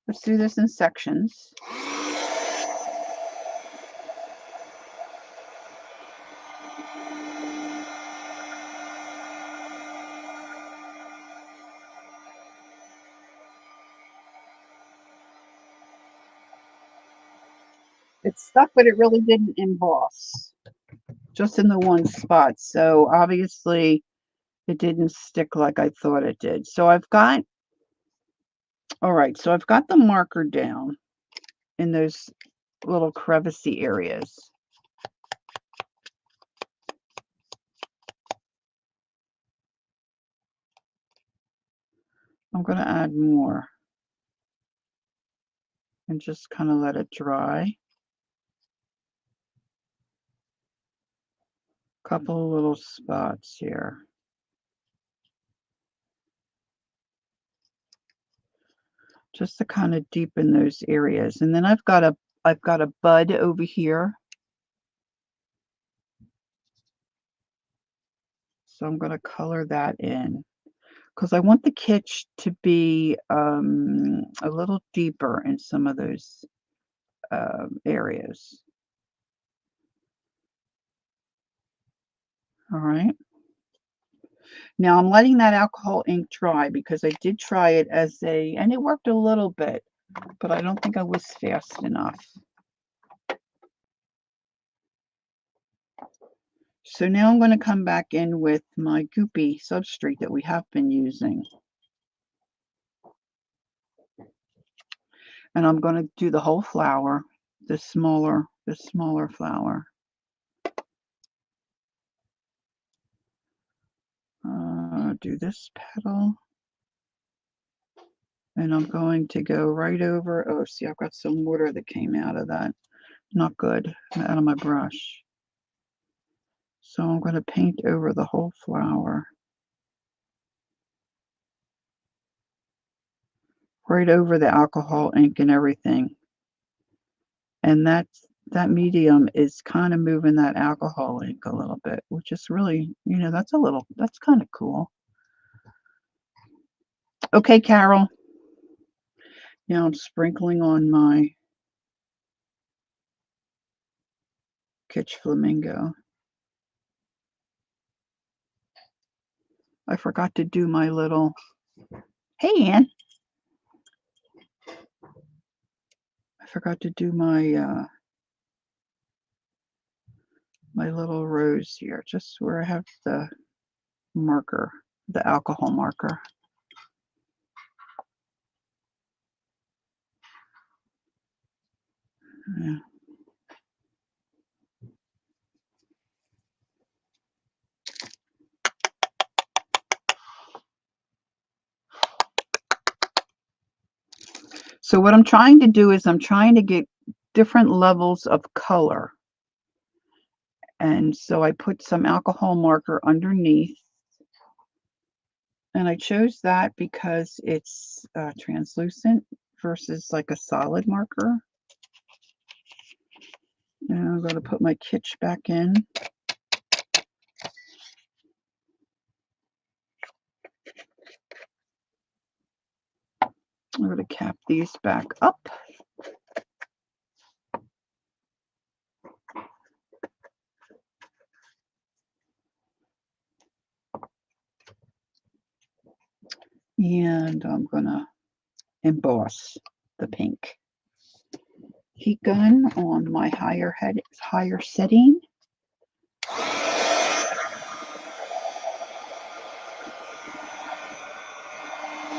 Let's do this in sections. It stuck, but it really didn't emboss, just in the one spot. So obviously it didn't stick like I thought it did. So I've got, all right, so I've got the marker down in those little crevicey areas. I'm going to add more and just kind of let it dry. Couple of little spots here. Just to kind of deepen those areas. And then I've got a bud over here. So I'm going to color that in because I want the kitsch to be a little deeper in some of those areas. All right. Now I'm letting that alcohol ink dry because I did try it and it worked a little bit, but I don't think I was fast enough. So now I'm going to come back in with my goopy substrate that we have been using. And I'm going to do the whole flower, the smaller flower. Do this petal. And I'm going to go right over, oh, see, I've got some water that came out of that. Not good, out of my brush. So I'm going to paint over the whole flower. Right over the alcohol ink and everything. And that medium is kind of moving that alcohol ink a little bit, which is really, that's kind of cool. Okay, Carol. Now I'm sprinkling on my Kitsch Flamingo. I forgot to do my little, hey, Ann. I forgot to do my my little rose here, just where I have the marker, the alcohol marker. Yeah. So what I'm trying to do is I'm trying to get different levels of color. And so I put some alcohol marker underneath. And I chose that because it's translucent versus like a solid marker. And I'm going to put my kitsch back in. I'm going to cap these back up. And I'm going to emboss the pink. Heat gun on my higher setting.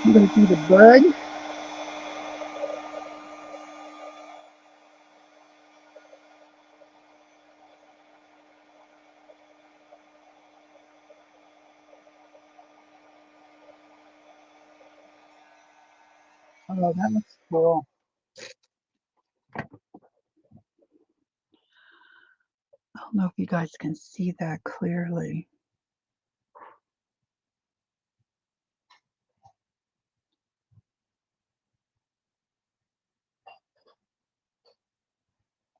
I'm going to do the bud. Oh, that looks cool. I don't know if you guys can see that clearly.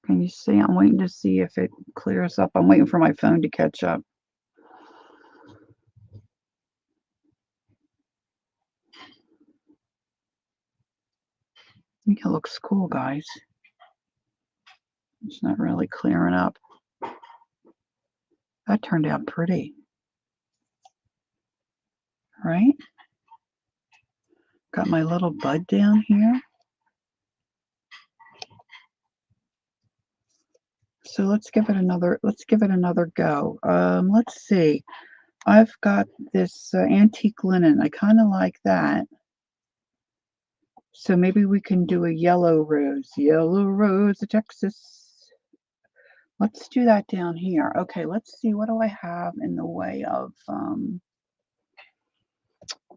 Can you see? I'm waiting to see if it clears up. I'm waiting for my phone to catch up. I think it looks cool, guys. It's not really clearing up. That turned out pretty, right? Got my little bud down here. So let's give it another go. Let's see. I've got this antique linen. I kind of like that. So maybe we can do a yellow rose of Texas. Let's do that down here. Okay, let's see. What do I have in the way of,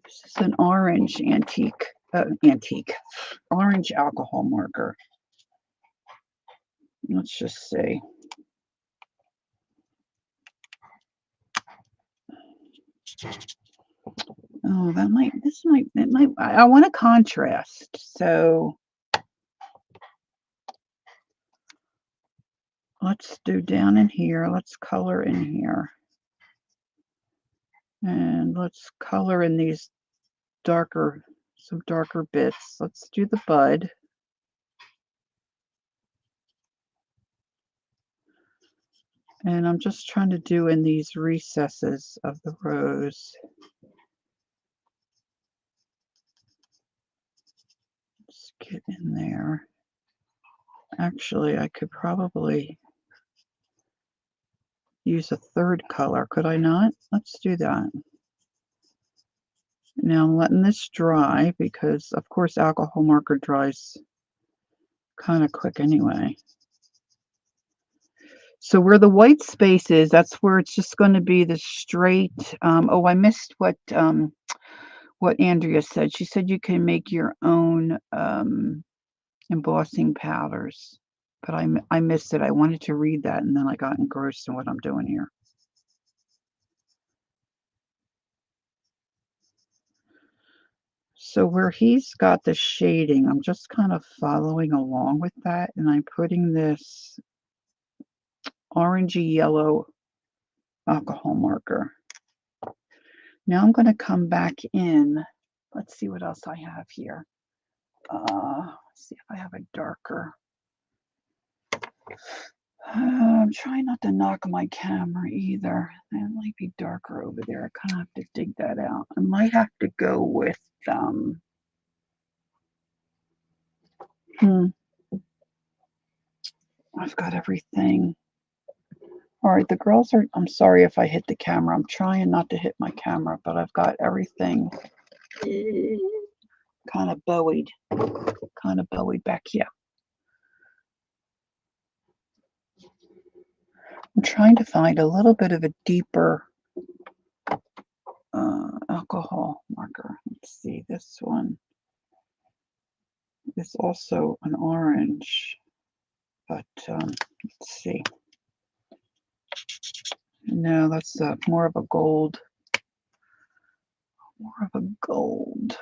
this is an orange orange alcohol marker. Let's just see. Oh, I want a contrast. So let's do down in here. Let's color in here. And let's color in these some darker bits. Let's do the bud. And I'm just trying to do in these recesses of the rose. Let's get in there. Actually, I could probably use a third color, could I not? Let's do that. Now I'm letting this dry because, of course, alcohol marker dries kind of quick anyway. So where the white space is, that's where it's just going to be the straight. Oh, I missed what Andrea said. She said you can make your own embossing powders, but I missed it. I wanted to read that, and then I got engrossed in what I'm doing here. So where he's got the shading, I'm just kind of following along with that, and I'm putting this orangey yellow alcohol marker. Now I'm going to come back in. Let's see what else I have here. Let's see if I have a darker. I'm trying not to knock my camera either. That might be darker over there. I kind of have to dig that out. I might have to go with I've got everything. All right, the girls are, I'm sorry if I hit the camera. I'm trying not to hit my camera, but I've got everything kind of buoyed back here. I'm trying to find a little bit of a deeper alcohol marker. Let's see, this one is also an orange, but let's see. No, that's more of a gold. More of a gold.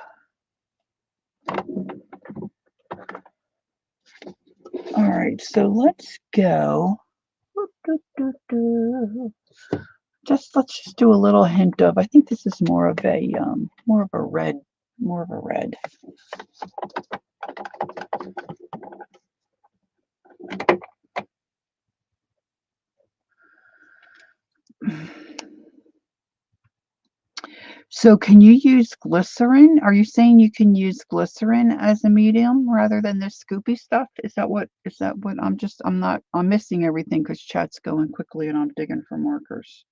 All right, so let's go. Let's just do a little hint of. I think this is more of a red. So can you use glycerin? Are you saying you can use glycerin as a medium rather than this scoopy stuff? Is that what I'm missing everything because chat's going quickly and I'm digging for markers.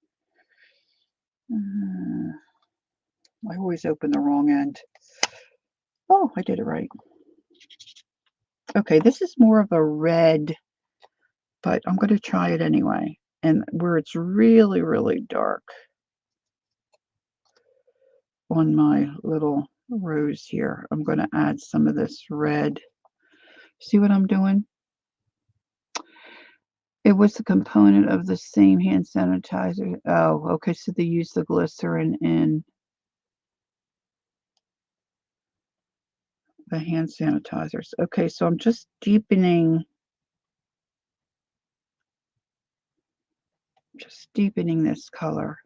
I always open the wrong end. Oh, I did it right. Okay, this is more of a red, but I'm going to try it anyway. And where it's really, really dark on my little rose here. I'm going to add some of this red. See what I'm doing? It was a component of the same hand sanitizer. Oh, okay. So they use the glycerin in the hand sanitizers. Okay, so I'm just deepening this color.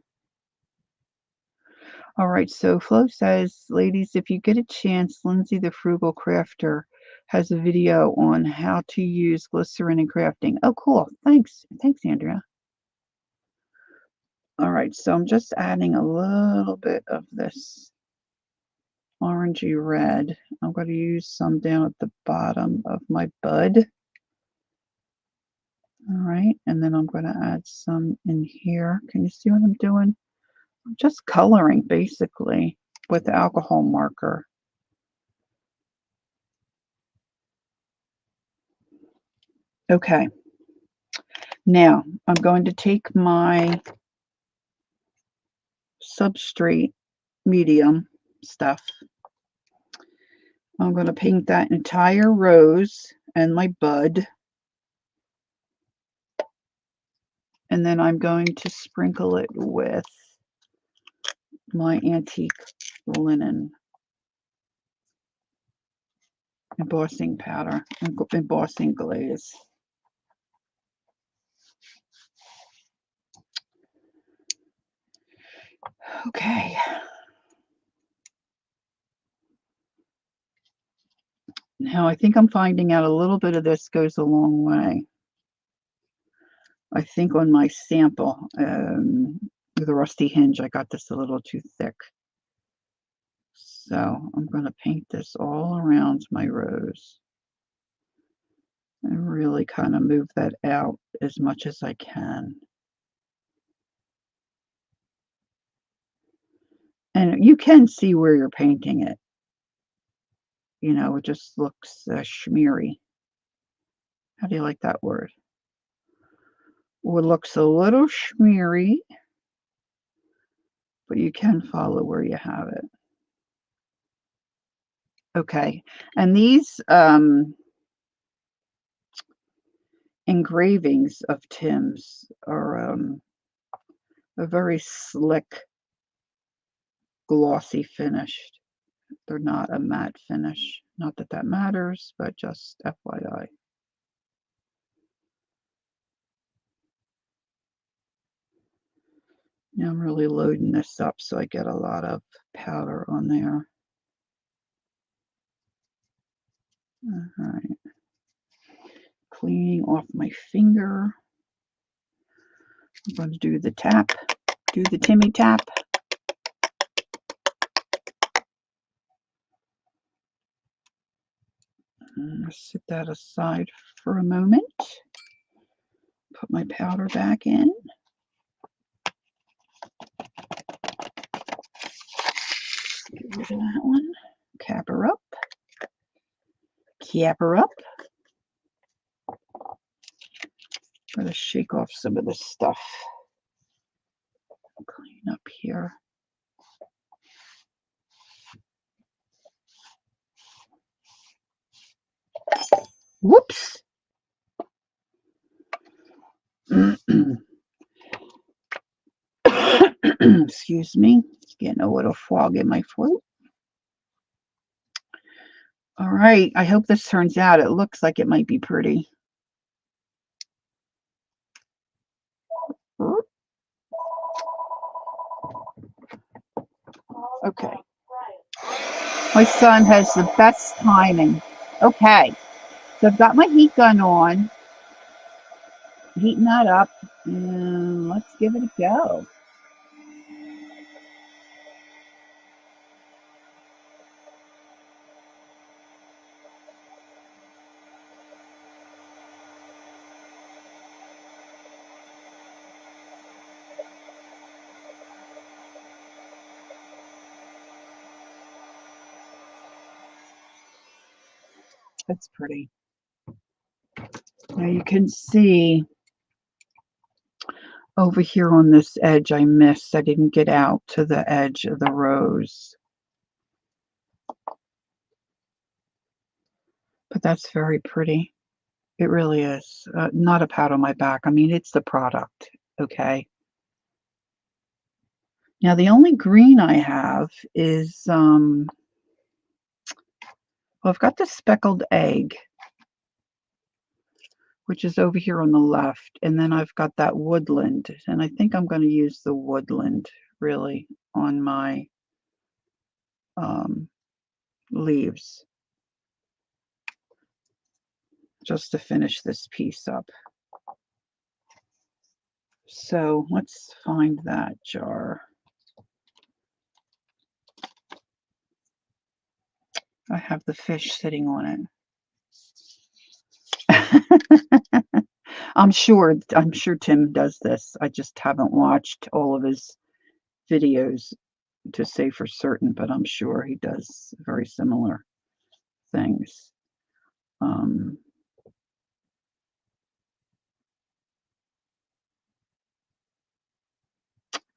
All right, so Flo says, ladies, if you get a chance, Lindsay the Frugal Crafter has a video on how to use glycerin in crafting. Oh, cool. Thanks. Thanks, Andrea. All right, so I'm just adding a little bit of this orangey red. I'm going to use some down at the bottom of my bud. All right, and then I'm going to add some in here. Can you see what I'm doing? I'm just coloring basically with the alcohol marker. Okay, now I'm going to take my substrate medium stuff. I'm going to paint that entire rose and my bud. And then I'm going to sprinkle it with my antique linen embossing powder and embossing glaze. Okay. Now I think I'm finding out a little bit of this goes a long way. I think on my sample, with a rusty hinge, I got this a little too thick. So I'm going to paint this all around my rose and really kind of move that out as much as I can. And you can see where you're painting it. You know, it just looks schmeary. How do you like that word? Well, it looks a little schmeary, but you can follow where you have it. Okay, and these engravings of Tim's are a very slick, glossy finish. They're not a matte finish. Not that that matters, but just FYI. Now I'm really loading this up so I get a lot of powder on there. All right. Cleaning off my finger. I'm going to do the tap. Do the Timmy tap. Set that aside for a moment. Put my powder back in. Get rid of that one. Cap her up. Cap her up. I'm going to shake off some of this stuff. Clean up here. Whoops. Excuse me. Getting a little frog in my throat. All right. I hope this turns out. It looks like it might be pretty. Okay. My son has the best timing. Okay. So I've got my heat gun on. Heating that up. And let's give it a go. That's pretty. Now you can see over here on this edge I missed. I didn't get out to the edge of the rose. But that's very pretty. It really is. Not a pat on my back. I mean, it's the product, okay? Now, the only green I have is, well, I've got the speckled egg, which is over here on the left, and then I've got that woodland, and I think I'm gonna use the woodland, really, on my, um, leaves, just to finish this piece up. So, let's find that jar. I have the fish sitting on it. I'm sure Tim does this. I just haven't watched all of his videos to say for certain, but I'm sure he does very similar things. Um,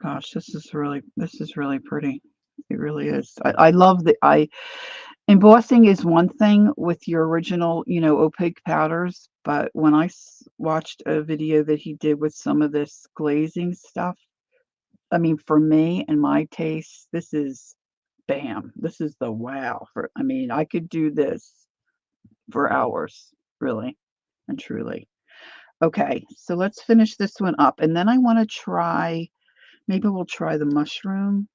gosh, this is really pretty. It really is. I love the I embossing is one thing with your original, opaque powders, but when I watched a video that he did with some of this glazing stuff, I mean, for me and my taste, this is bam. This is the wow. I mean, I could do this for hours, really and truly. Okay, so let's finish this one up, and then I want to try. Maybe we'll try the mushroom,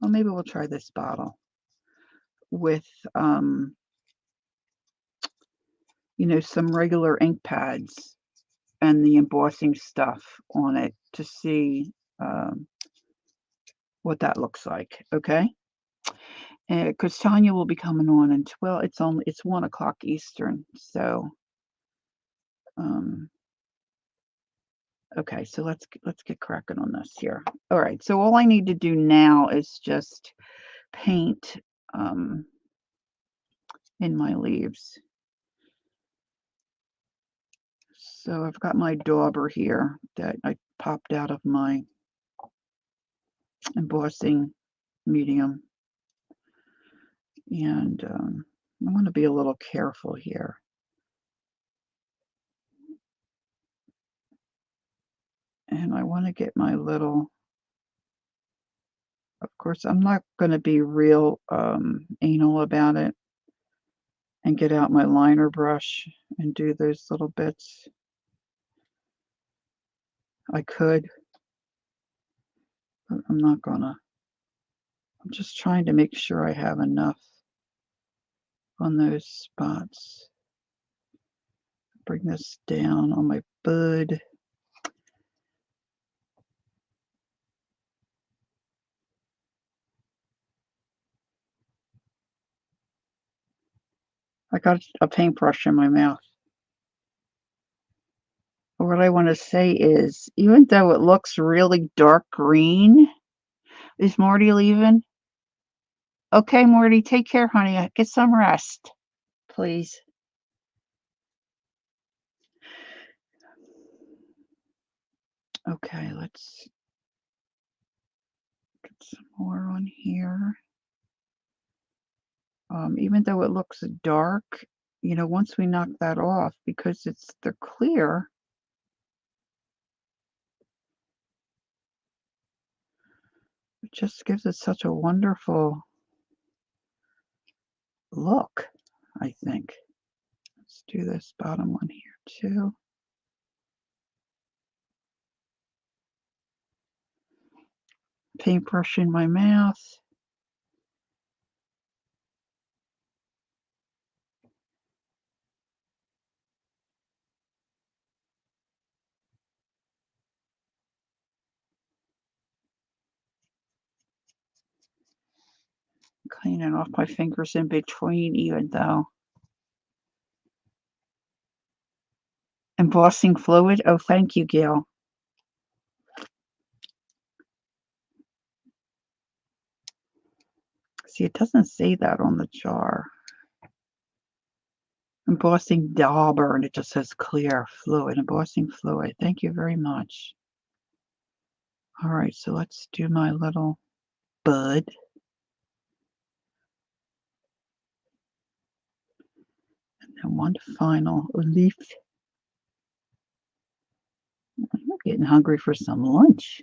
or maybe we'll try this bottle with, um, some regular ink pads and the embossing stuff on it to see what that looks like. Okay, because Tanya will be coming on in 12. It's 1 o'clock Eastern. So, um, okay, so let's get cracking on this here. All right, so all I need to do now is just paint um, in my leaves. So I've got my dauber here that I popped out of my embossing medium, and I want to be a little careful here. And I want to get my little, of course, I'm not going to be real anal about it and get out my liner brush and do those little bits. I could, but I'm not gonna. I'm just trying to make sure I have enough on those spots. Bring this down on my bud. I got a paintbrush in my mouth. What I want to say is, even though it looks really dark green, is Morty leaving? Okay, Morty, take care, honey. Get some rest, please. Okay, let's get some more on here. Even though it looks dark, once we knock that off, because they're clear, it just gives it such a wonderful look, I think. Let's do this bottom one here too. Paintbrush in my mouth. Cleaning off my fingers in between, even though. Embossing fluid. Oh, thank you, Gail. See, it doesn't say that on the jar. Embossing dauber, and it just says clear fluid. Embossing fluid. Thank you very much. All right, so let's do my little bud. And And one final leaf. I'm getting hungry for some lunch.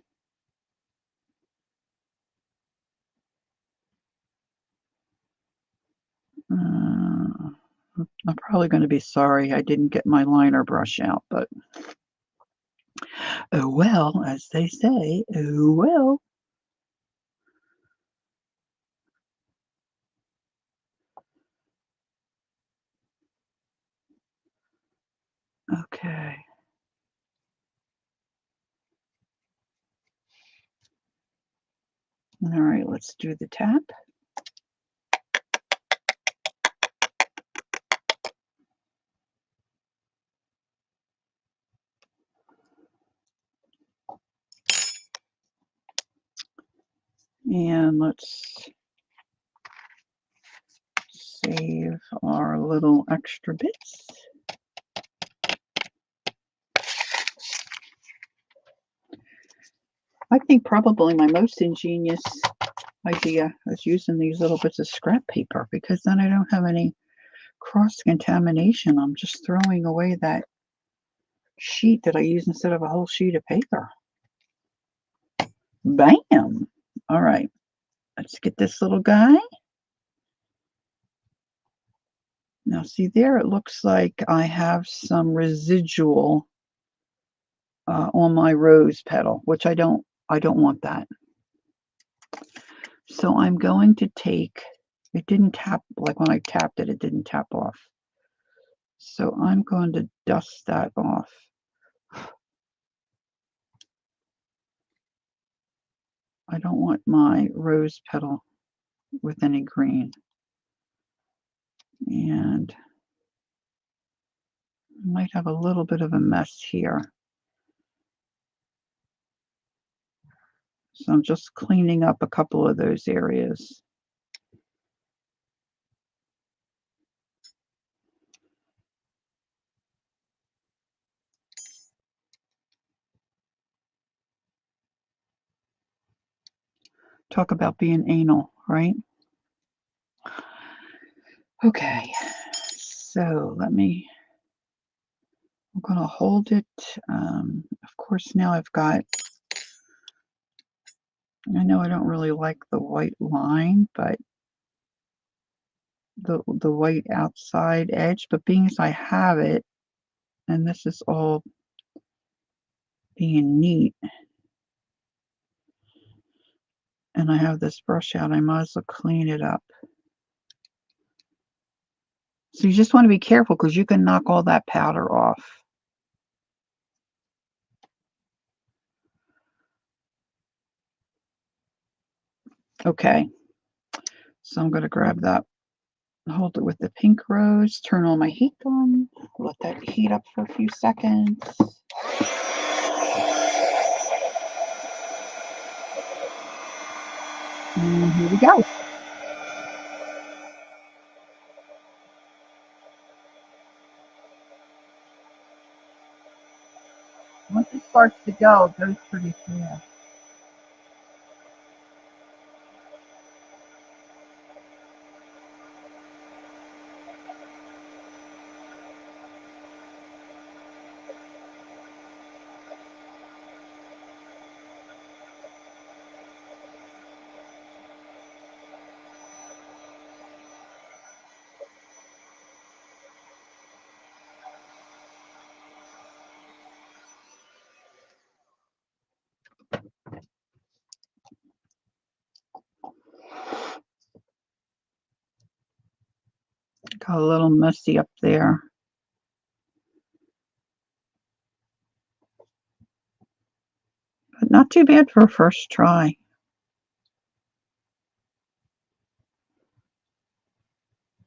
I'm probably going to be sorry I didn't get my liner brush out, but oh well, as they say, oh well. Okay. All right, let's do the tap. And let's save our little extra bits. I think probably my most ingenious idea is using these little bits of scrap paper, because then I don't have any cross-contamination. I'm just throwing away that sheet that I use instead of a whole sheet of paper. Bam! All right, let's get this little guy. Now see there, it looks like I have some residual on my rose petal, which I don't want that. So I'm going to take, it didn't tap, like when I tapped it, it didn't tap off. So I'm going to dust that off. I don't want my rose petal with any green. And I might have a little bit of a mess here. So I'm just cleaning up a couple of those areas. Talk about being anal, right? Okay, so I'm going to hold it. Of course, now I've got, I know I don't really like the white line, but the white outside edge, but being as I have it, and this is all being neat, and I have this brush out, I might as well clean it up. So you just want to be careful, because you can knock all that powder off. Okay, so I'm going to grab that, hold it with the pink rose, turn on my heat gun, let that heat up for a few seconds. And here we go. Once it starts to go, it goes pretty fast. Got a little messy up there. But not too bad for a first try.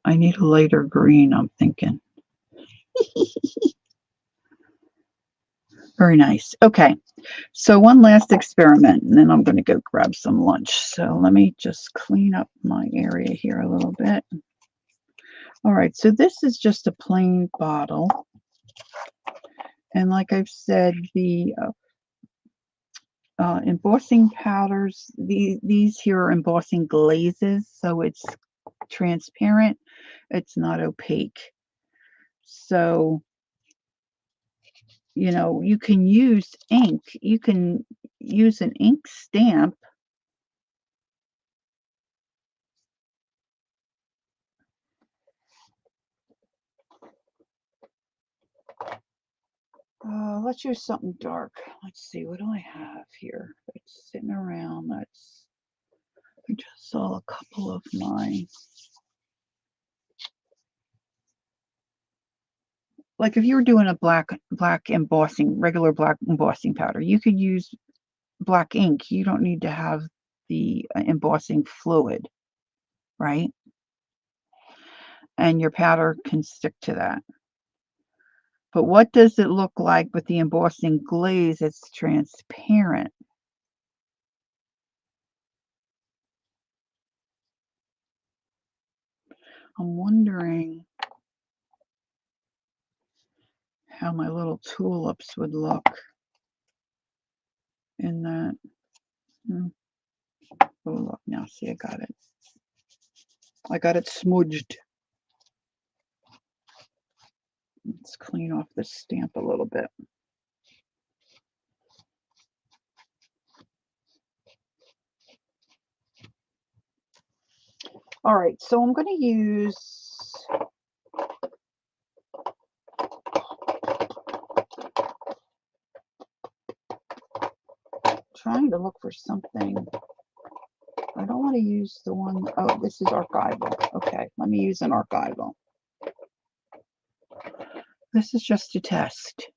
I need a lighter green, I'm thinking. Very nice. Okay, so one last experiment, and then I'm going to go grab some lunch. So let me just clean up my area here a little bit. All right, so this is just a plain bottle. And like I've said, the embossing powders, these here are embossing glazes, so it's transparent, it's not opaque. So, you can use ink. You can use an ink stamp. Let's use something dark. Let's see, what do I have here? It's sitting around. I just saw a couple of mine. Like if you were doing a black embossing, regular black embossing powder, you could use black ink. You don't need to have the embossing fluid, right? And your powder can stick to that. But what does it look like with the embossing glaze? It's transparent. I'm wondering how my little tulips would look in that. Oh, look now. See, I got it. I got it smudged. Let's clean off the stamp a little bit. All right, so I'm going to use trying to look for something. I don't want to use the one. Oh, this is archival. Okay, let me use an archival. This is just a test.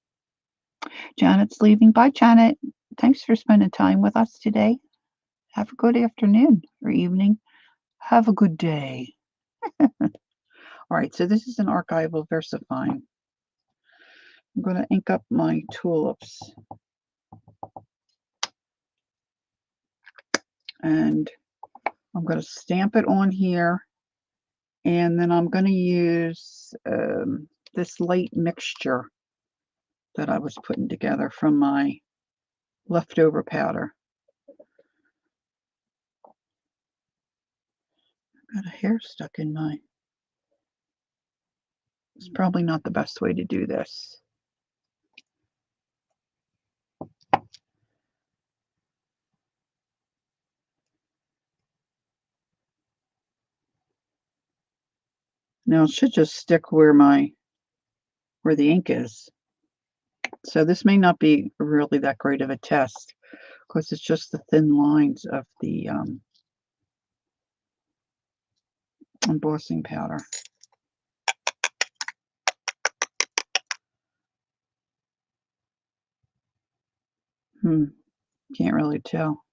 Janet's leaving. Bye, Janet. Thanks for spending time with us today. Have a good afternoon or evening. Have a good day. All right, so this is an archival VersaFine. I'm going to ink up my tulips. And I'm going to stamp it on here. And then I'm going to use this light mixture that I was putting together from my leftover powder. Got a hair stuck in my... It's probably not the best way to do this. Now it should just stick where the ink is. So this may not be really that great of a test because it's just the thin lines of the embossing powder. Can't really tell.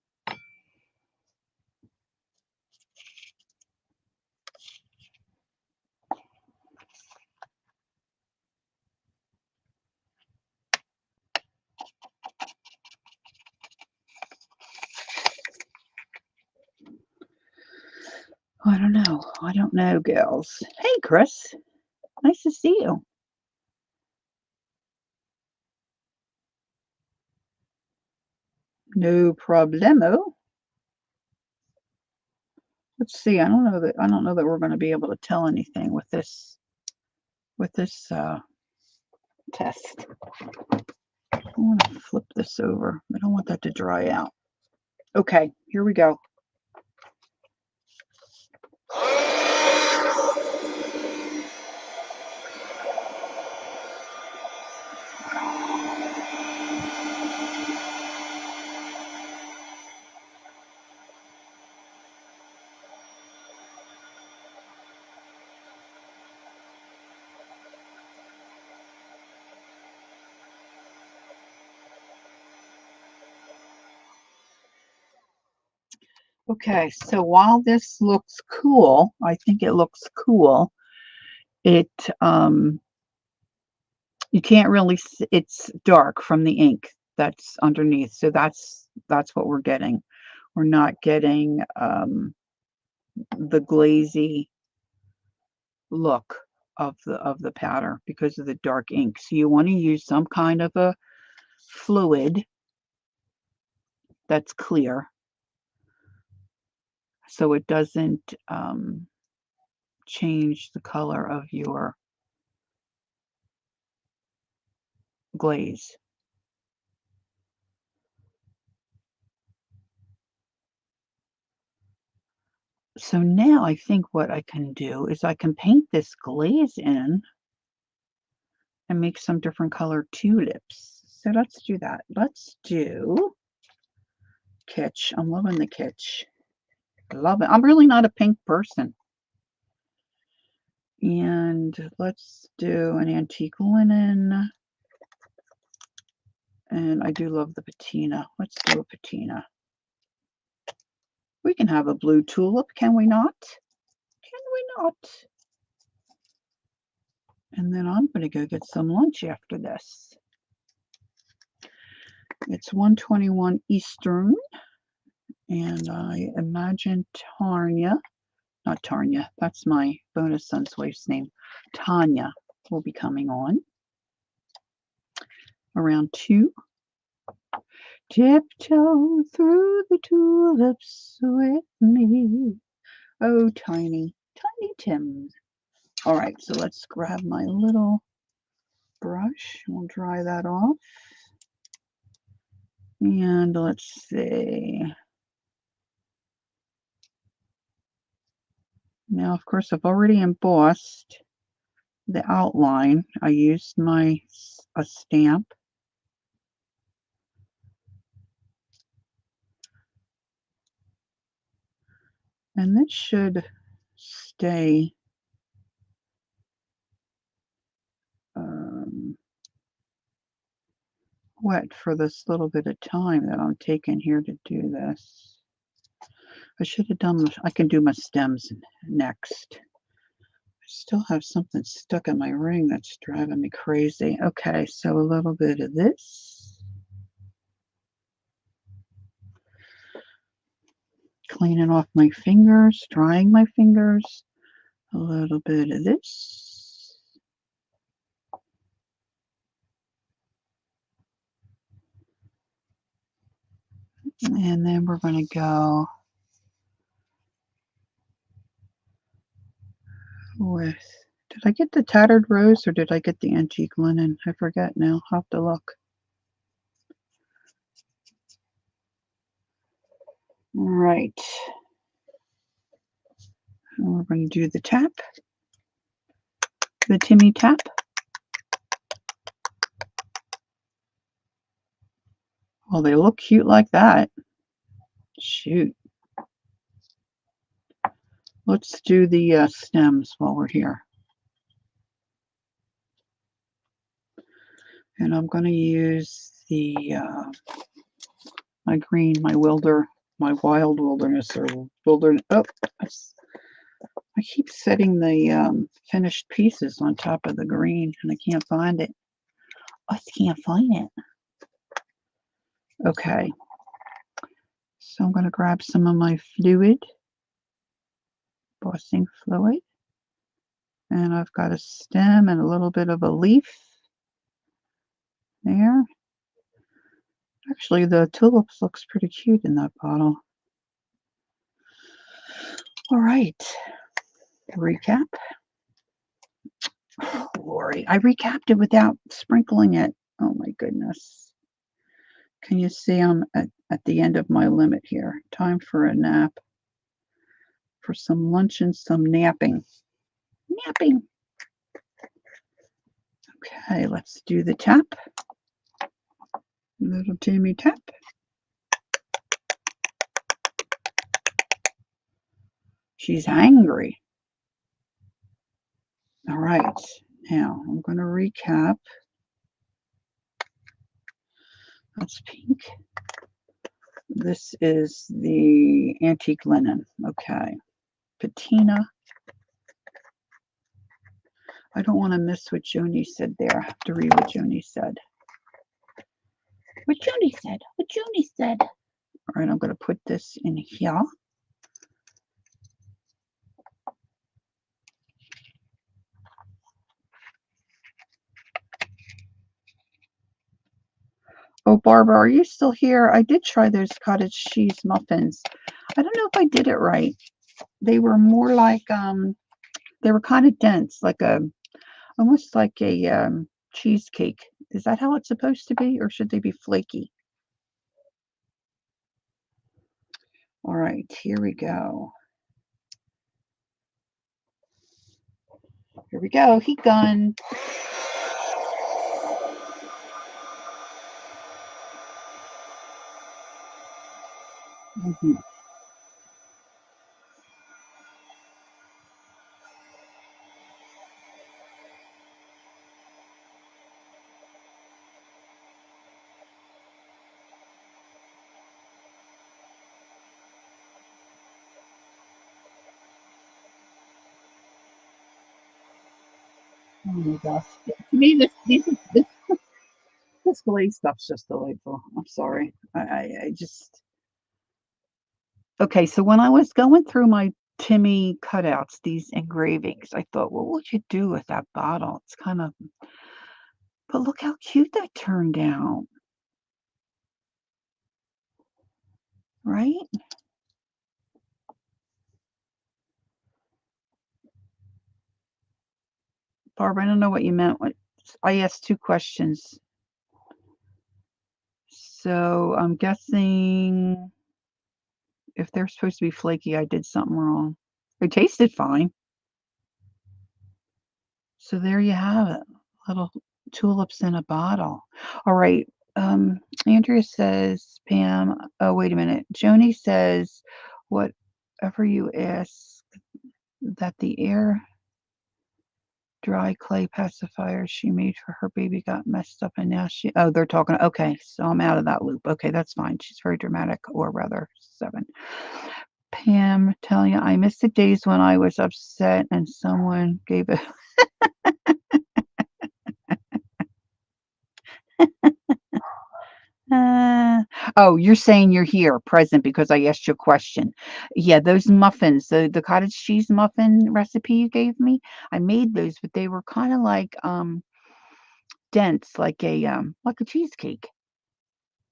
I don't know. I don't know, gals. Hey, Chris. Nice to see you. No problemo. Let's see. I don't know that we're going to be able to tell anything with this test. I want to flip this over. I don't want that to dry out. Okay, here we go. Okay, so while this looks cool, I think it looks cool. It you can't really see, it's dark from the ink that's underneath. So that's what we're getting. We're not getting the glazy look of the powder because of the dark ink. So you want to use some kind of a fluid that's clear so it doesn't change the color of your glaze. So now I think what I can do is I can paint this glaze in and make some different color tulips. So let's do that. Let's do kitsch. I'm loving the kitsch. Love it. I'm really not a pink person. And let's do an antique linen. And I do love the patina. Let's do a patina. We can have a blue tulip, can we not? Can we not? And then I'm going to go get some lunch after this. It's 1:21 Eastern. And I imagine Tarnia, not Tarnia, that's my bonus son's wife's name, Tanya, will be coming on around 2. Tiptoe through the tulips with me. Oh, Tiny, Tiny Tim. All right, so let's grab my little brush. We'll dry that off. And let's see. Now, of course, I've already embossed the outline. I used a stamp. And this should stay wet for this little bit of time that I'm taking here to do this. I should have done, I can do my stems next. I still have something stuck in my ring that's driving me crazy. Okay, so a little bit of this. Cleaning off my fingers, drying my fingers. A little bit of this. And then we're going to go with, did I get the tattered rose or did I get the antique linen? I forget now. I'll have to look. All right. And we're going to do the tap, the Timmy tap. Well, they look cute like that. Shoot. Let's do the stems while we're here. And I'm going to use the my green, my wild wilderness or wilderness. Oh, I keep setting the finished pieces on top of the green, and I can't find it. I can't find it. Okay. So I'm going to grab some of my fluid, embossing fluid. And I've got a stem and a little bit of a leaf there. Actually, the tulips looks pretty cute in that bottle. All right. Recap. Oh, Lori, I recapped it without sprinkling it. Oh my goodness. Can you see I'm at the end of my limit here? Time for a nap. For some lunch and some napping. Napping. Okay, let's do the tap. Little Timmy tap. She's angry. All right, now I'm going to recap. That's pink. This is the antique linen. Okay. Patina. I don't want to miss what Joni said there. I have to read what Joni said. What Joni said. What Joni said. All right, I'm going to put this in here. Oh, Barbara, are you still here? I did try those cottage cheese muffins. I don't know if I did it right. They were more like, they were kind of dense, like almost like a cheesecake. Is that how it's supposed to be, or should they be flaky? All right, here we go. Here we go. Heat gun. Mhm. Oh my gosh. To me, this glaze stuff's just delightful. I'm sorry. I just okay. So when I was going through my Timmy cutouts, these engravings, I thought, what would you do with that bottle? It's kind of, but look how cute that turned out, right? Barbara, I don't know what you meant. I asked two questions. So I'm guessing if they're supposed to be flaky, I did something wrong. They tasted fine. So there you have it. Little tulips in a bottle. All right. Andrea says, Pam, oh, wait a minute. Joni says, whatever you ask, that the air dry clay pacifier she made for her baby got messed up and now they're talking. Okay. So I'm out of that loop. Okay. That's fine. She's very dramatic, or rather, 7. Pam, telling you, I miss the days when I was upset and someone gave it. Uh, oh, you're saying you're here, present, because I asked you a question. Yeah, those muffins, the cottage cheese muffin recipe you gave me, I made those, but they were kind of like dense, like a cheesecake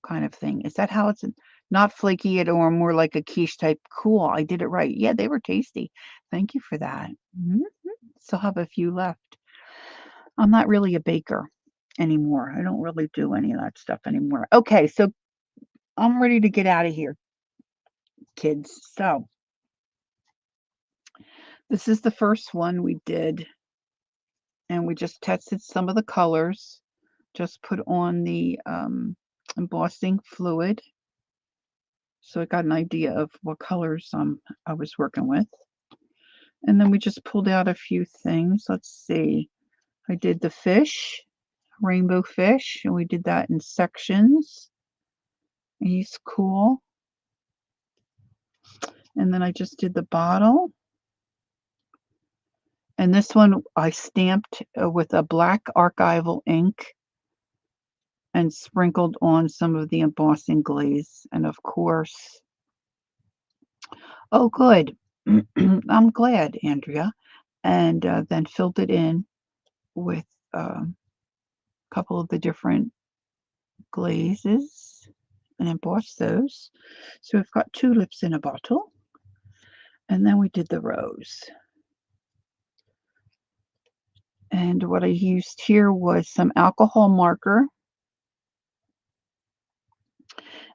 kind of thing. Is that how it's not flaky at or more like a quiche type? Cool, I did it right. Yeah, they were tasty. Thank you for that. Still have a few left. I'm not really a baker anymore. I don't really do any of that stuff anymore. Okay, so I'm ready to get out of here, kids. So this is the first one we did, and we just tested some of the colors. Just put on the embossing fluid, so I got an idea of what colors I was working with. And then we just pulled out a few things. Let's see. I did the fish, rainbow fish, and we did that in sections. He's cool. And then I just did the bottle. And this one I stamped with a black archival ink and sprinkled on some of the embossing glaze. And of course, oh, good. I'm glad, Andrea. And then filled it in with a couple of the different glazes and embossed those. So we've got tulips in a bottle. And then we did the rose. And what I used here was some alcohol marker.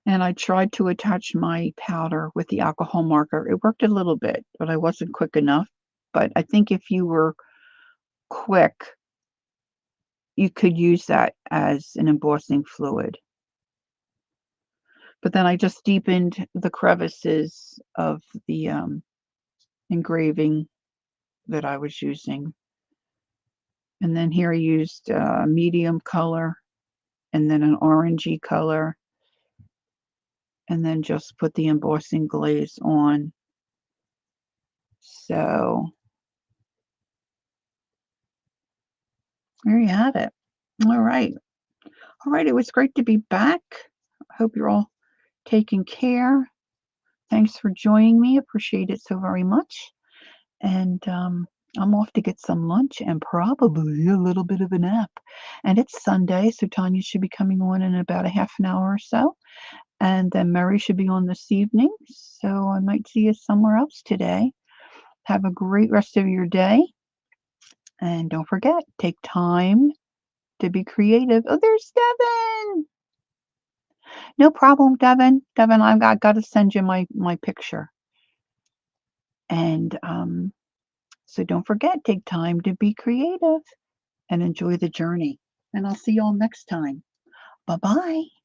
And I tried to attach my powder with the alcohol marker. It worked a little bit, but I wasn't quick enough. But I think if you were quick, you could use that as an embossing fluid. But then I just deepened the crevices of the engraving that I was using. And then here I used medium color and then an orangey color. And then just put the embossing glaze on. So there you have it. All right. All right. It was great to be back. I hope you're all taking care. Thanks for joining me. Appreciate it so very much. And I'm off to get some lunch and probably a little bit of a nap. And it's Sunday, so Tanya should be coming on in about a half an hour or so. And then Mary should be on this evening. So I might see you somewhere else today. Have a great rest of your day. And don't forget, take time to be creative. Oh, there's Devin. No problem, Devin. Devin, I've got to send you my picture. And so don't forget, take time to be creative and enjoy the journey. And I'll see you all next time. Bye bye.